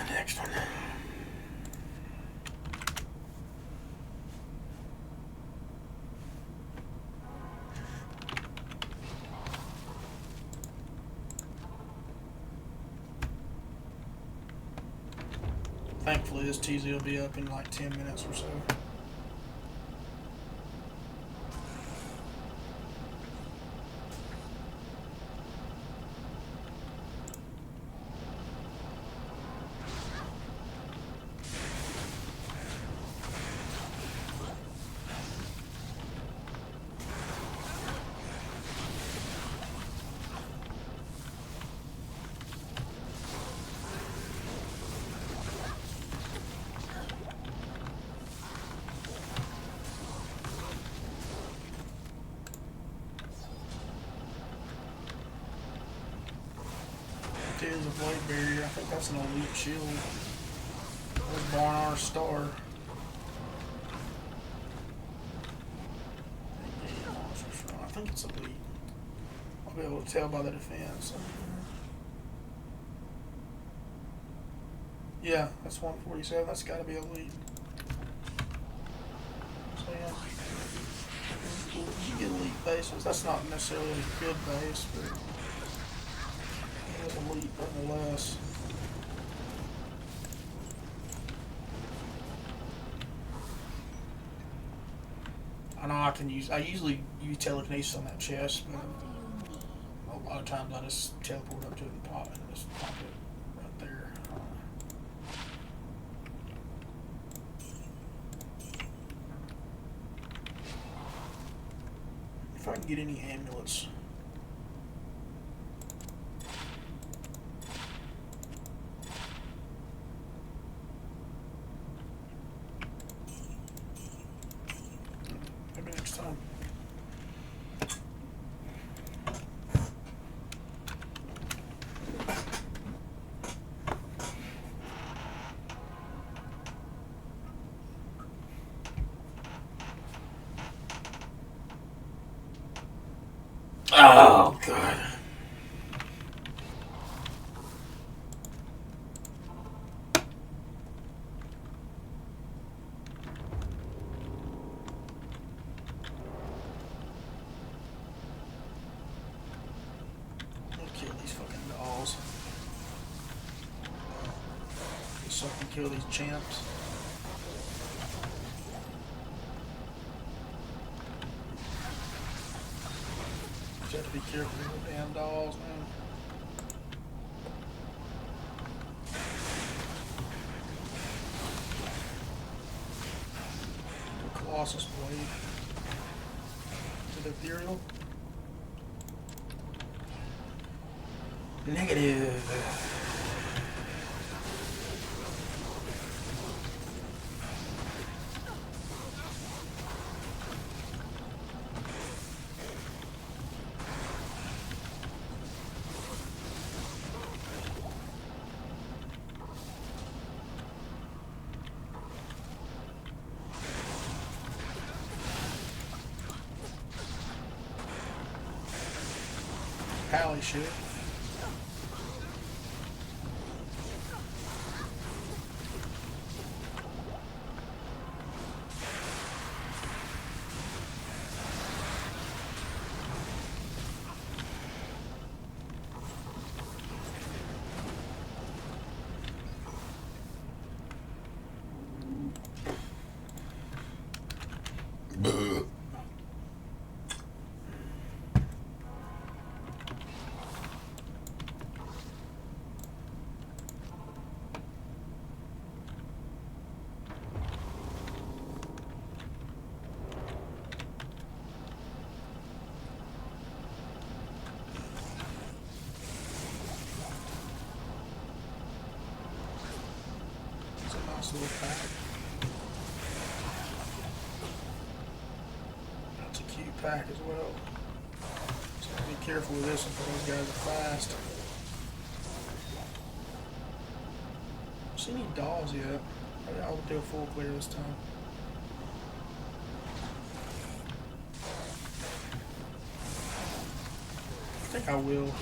Next one. Thankfully, this TZ will be up in like 10 minutes or so. Is a blade barrier. I think that's an elite shield. There's Barnard Star. I think it's elite. I'll be able to tell by the defense. Yeah, that's 147. That's got to be elite. So yeah, you get elite bases. That's not necessarily a good base, but elite nonetheless. I know I usually use telekinesis on that chest, but a lot of times I just teleport up to it and pop it and just pop it right there. If I can get any amulets. Oh, God. so I can kill these chimps. You have to be careful with the damn dolls, man. The Colossus Blade. To the Ethereal. Negative. Pally shit. Nice little pack. That's a cute pack as well. So be careful with this one because those guys are fast. See any dolls yet? Maybe I'll do a full clear this time. I think I will.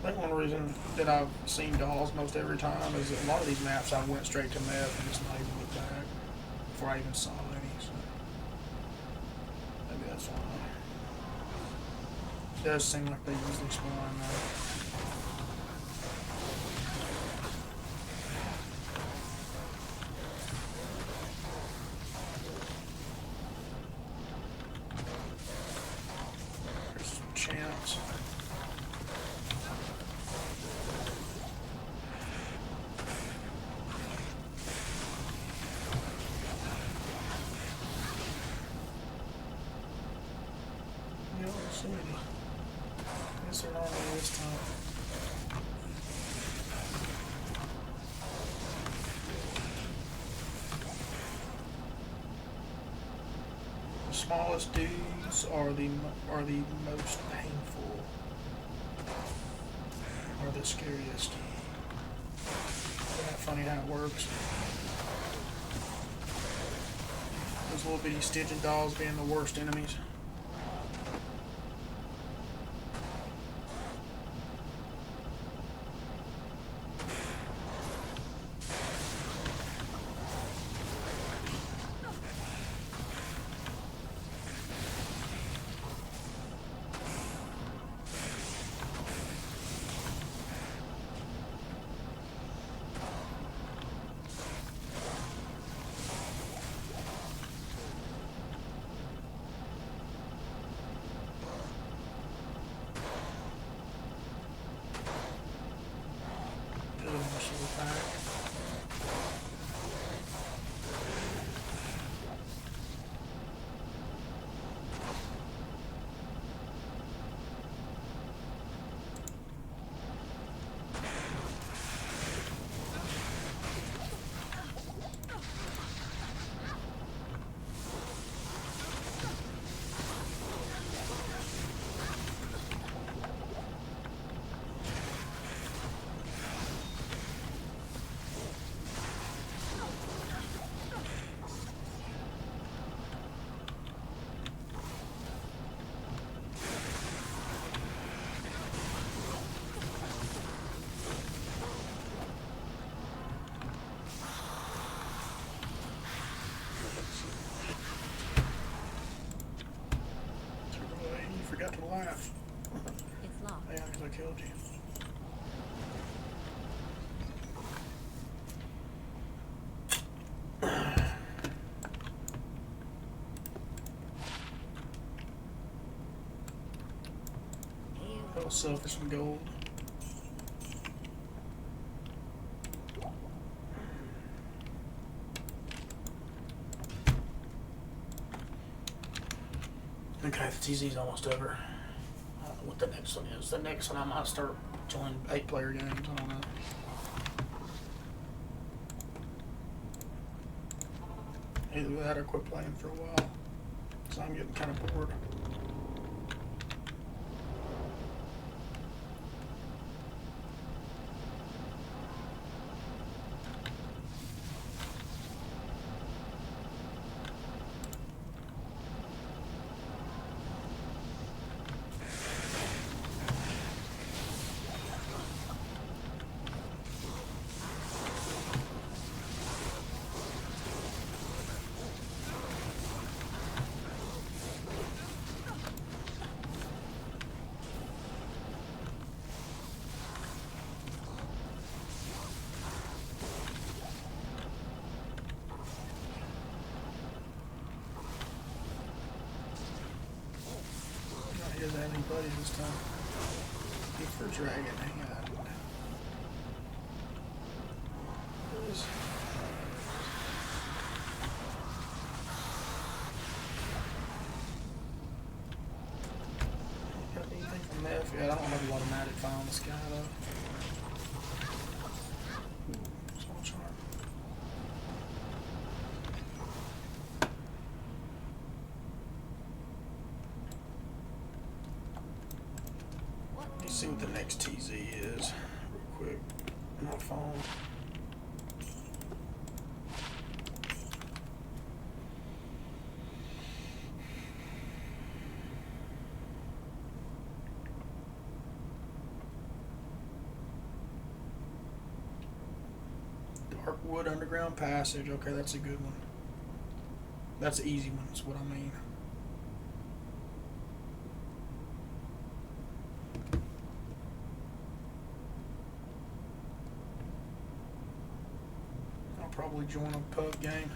I think one reason that I've seen dolls most every time is that a lot of these maps I went straight to meth and just not even looked back before I even saw any. So maybe that's why. It does seem like they usually spawn now. There's some champs. I guess they're not on this time. The smallest dudes are the most painful, or the scariest. Isn't that funny how it works? Those little bitty Stygian dolls being the worst enemies. Forgot to laugh. It's locked. Yeah, because I killed you. I'll sell for some gold. Okay, the TZ's almost over. I don't know what the next one is. The next one I might start joining 8-player games. I don't know. Either that or quit playing for a while. So I'm getting kind of bored. He doesn't have any buddies this time. Look for a dragon. Hang on. Got anything from that? Yeah, I don't have a lot of magic fire on this guy though. Small charm. Let's see what the next TZ is, real quick. On my phone. Darkwood Underground Passage. Okay, that's a good one. That's an easy one, is what I mean. I'll probably join a pub game.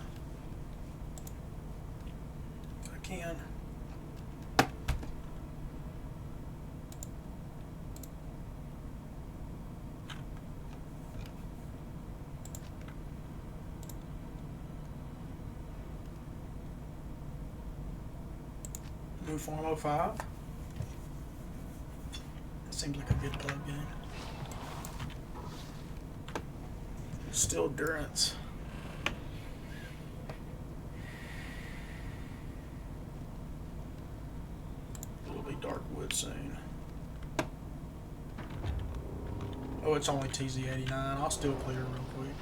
If I can. New Form 05. That seems like a good pub game. Still Durance. It'll be Darkwood soon. Oh, it's only TZ89. I'll still clear real quick.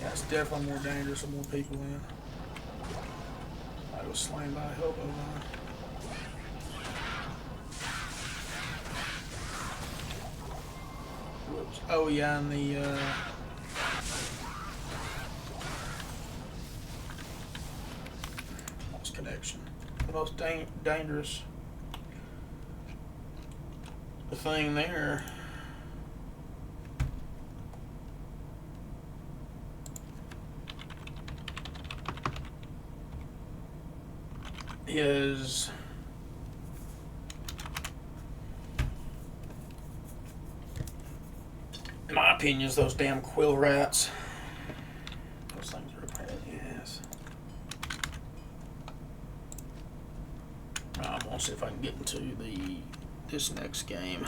Yeah, it's definitely more dangerous with more people in. I was slain by a Helbo line. Whoops. Oh yeah, and the lost connection. The most dangerous thing there is in my opinion, is those damn quill rats. Those things are a pain in the ass. I'm gonna see if I can get into this next game.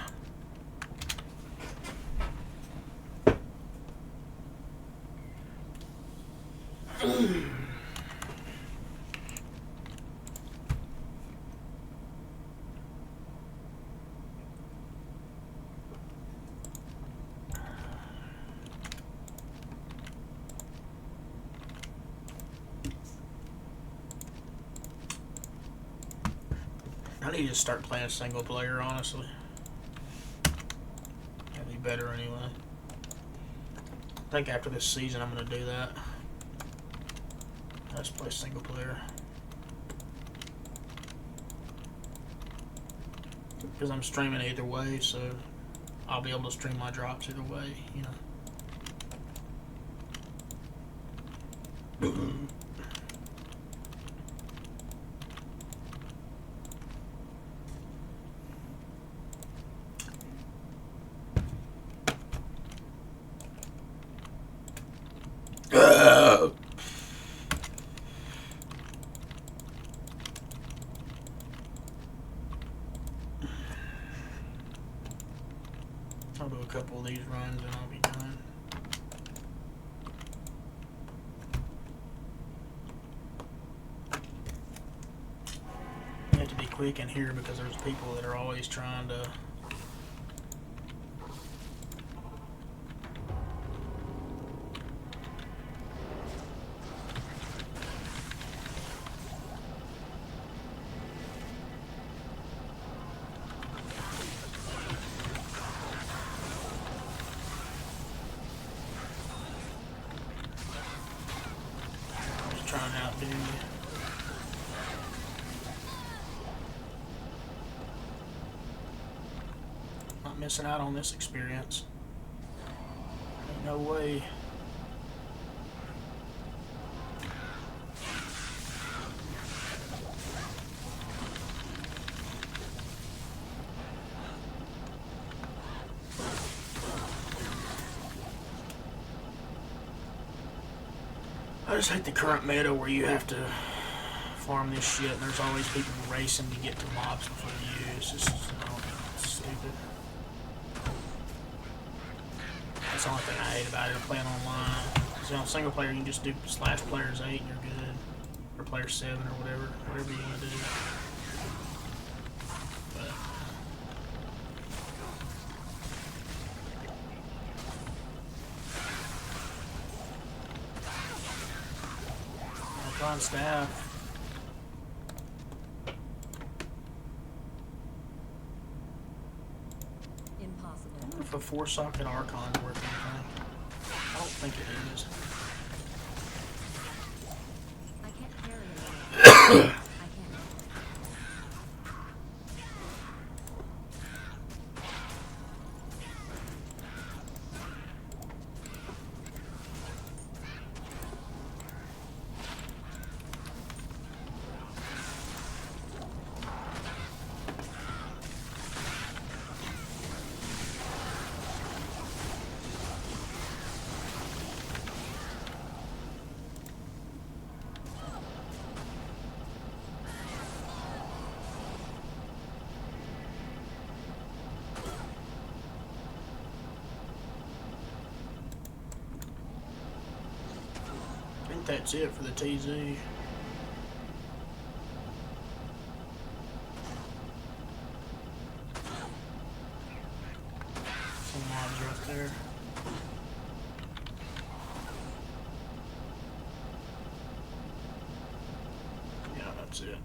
I need to start playing single player, honestly. That'd be better anyway. I think after this season I'm going to do that. Let's play single player. Because I'm streaming either way, so I'll be able to stream my drops either way, you know. I'll do a couple of these runs and I'll be done. You have to be quick in here because there's people that are always trying to. Trying to outdo you. Not missing out on this experience. Ain't no way. I just hate the current meta where you have to farm this shit and there's always people racing to get to mobs before you. It's just stupid. That's the only thing I hate about it, playing online. Because on single player you can just do /players 8 and you're good. Or player 7 or whatever you want to do. But on staff. Impossible. I wonder if a 4-socket Archon's worth anything. I don't think it is. I can't carry it. I can't. I think that's it for the TZ. Some mobs right there. Yeah, that's it.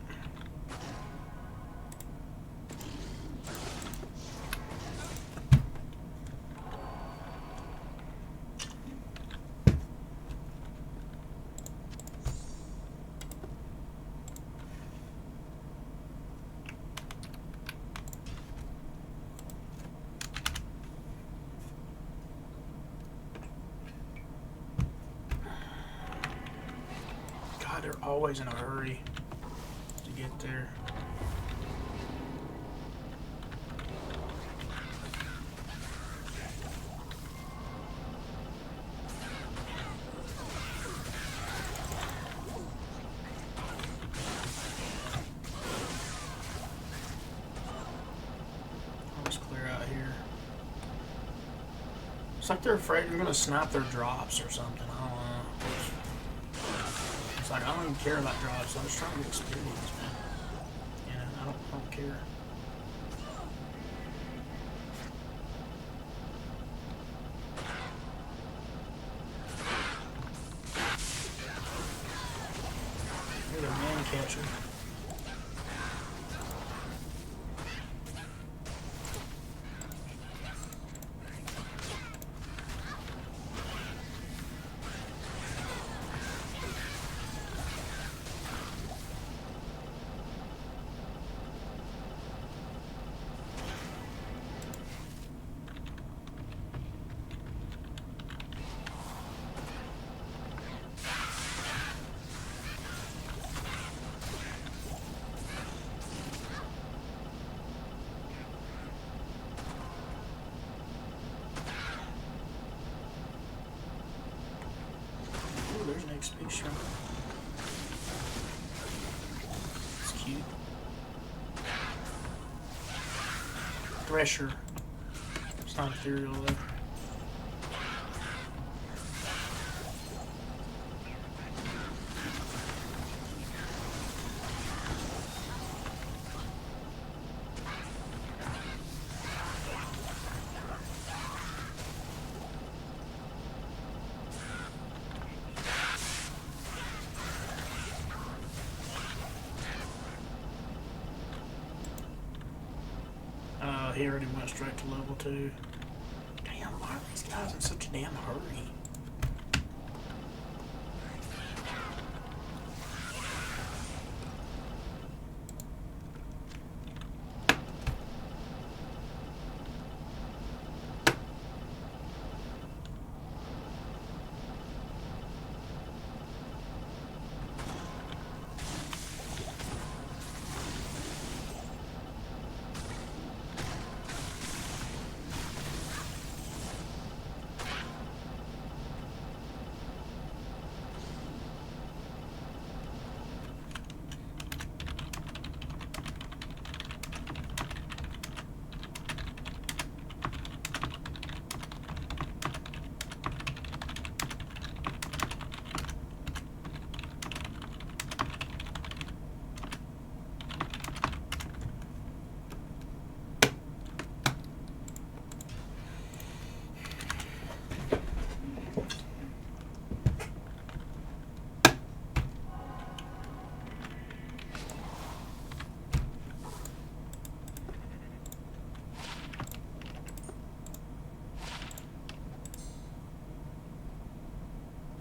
God, they're always in a hurry to get there. Let's clear out here. It's like they're afraid you're gonna snap their drops or something. I don't know. It's like I don't even care about drops. I'm just trying to get experience, man. You know, I don't care. Here's a man catcher. Ooh, there's an XP shrimp. It's cute. Thresher. It's not ethereal though. He already went straight to level 2. Damn, why are these guys in such a damn hurry?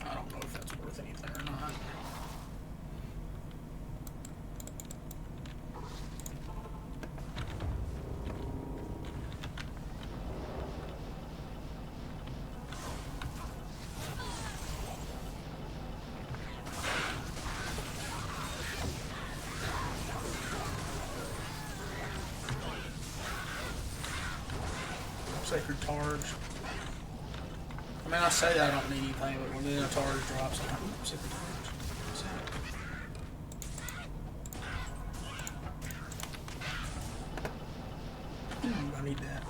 I don't know if that's worth anything or not. Sacred Targe. I mean, I say I don't need anything, but when the Targe drops, I'm like, Sacred Targe. What's that? Ooh, I need that.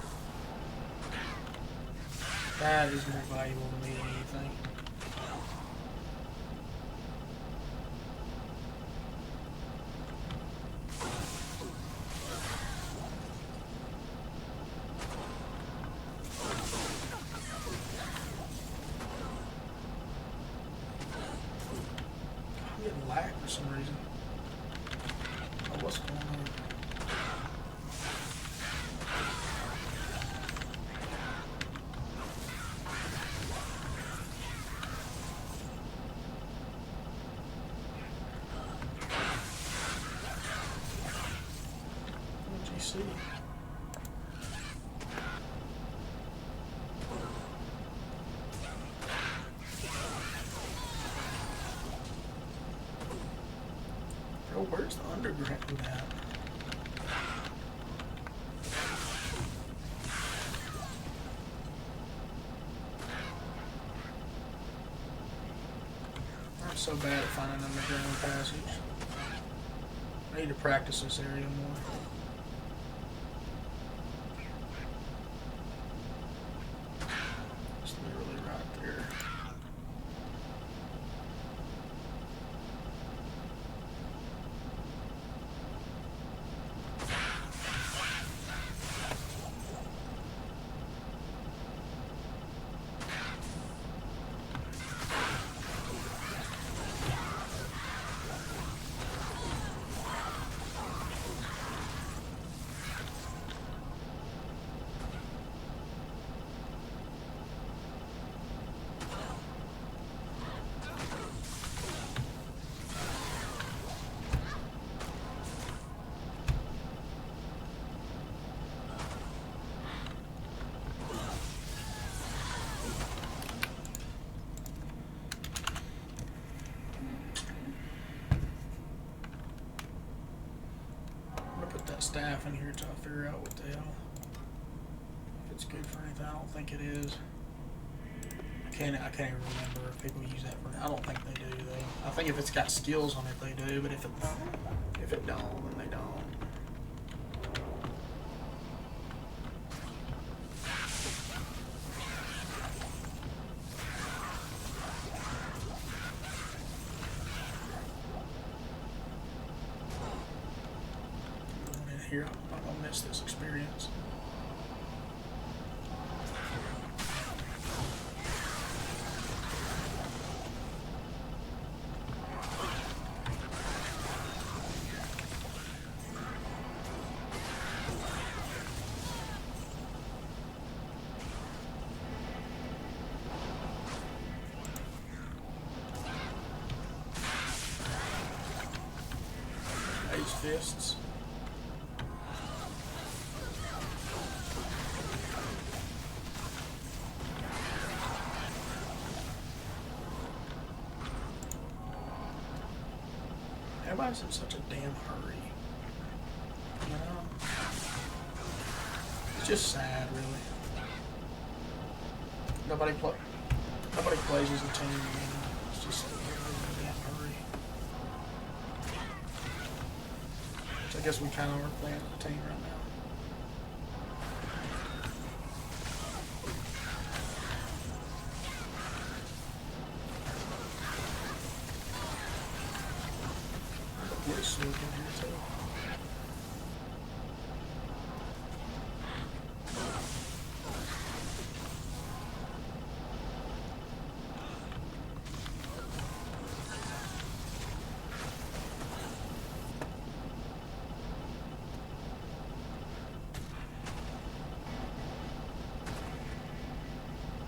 That is more valuable to me than anything. I'm getting lag for some reason. Oh, what's going on? What'd you see? Bro, where's the underground at? I'm so bad at finding an underground passage. I need to practice this area more. It's literally right there. Put that staff in here until I figure out what the hell, if it's good for anything. I don't think it is. I can't even remember if people use that for. I don't think they do though. I think if it's got skills on it, they do. But if it don't, then they don't. here. I'm not gonna miss this experience. Ace fists. Everybody's in such a damn hurry. You know? It's just sad, really. Nobody plays as a team, you know? It's just everybody's in a damn hurry. So I guess we kind of are playing as a team right now. There's Sorc in here too.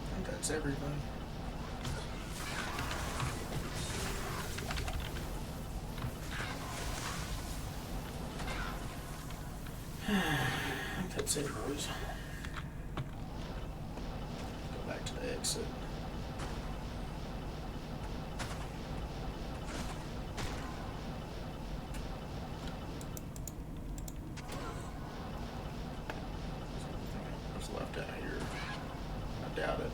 I think that's everything. I think that's it, boys. Go back to the exit. What's left out here? I doubt it.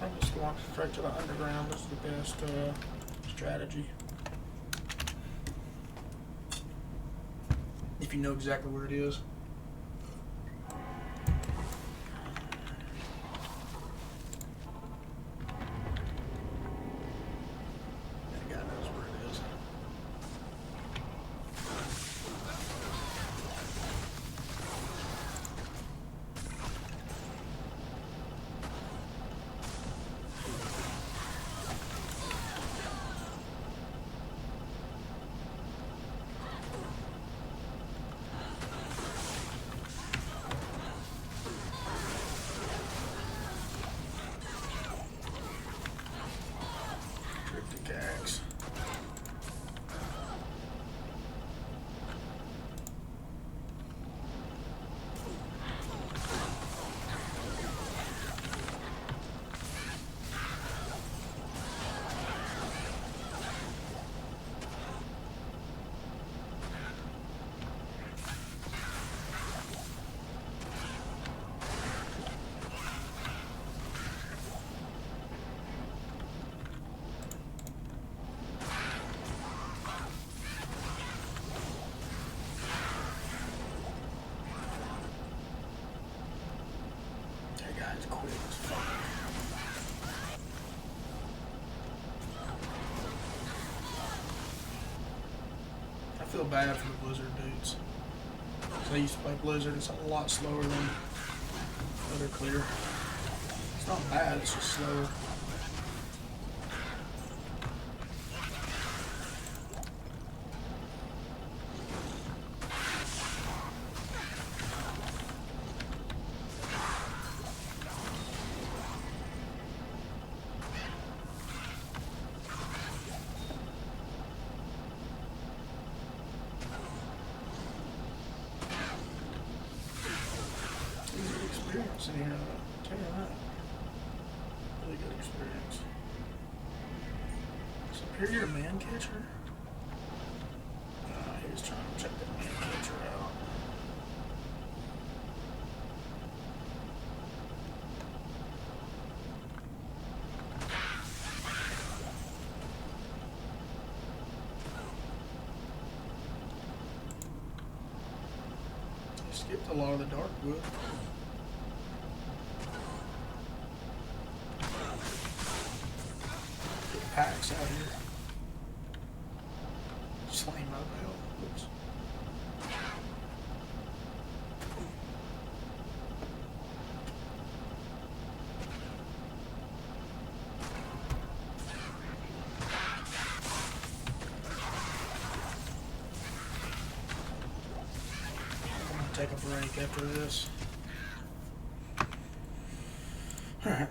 I'm just going straight to the underground. This is the best strategy. If you know exactly where it is. That guy knows where it is. Cryptic axe. That guy's quick as fuck. I feel bad for the Blizzard dudes. 'Cause I used to play Blizzard. It's a lot slower than other clear. It's not bad. It's just slower. Experience in here, I'll tell you that. Really good experience. Superior man catcher? He was trying to check that man catcher out. He skipped a lot of the dark wood. packs out here. Sling my belt. Oops. I'm gonna take a break after this. Alright.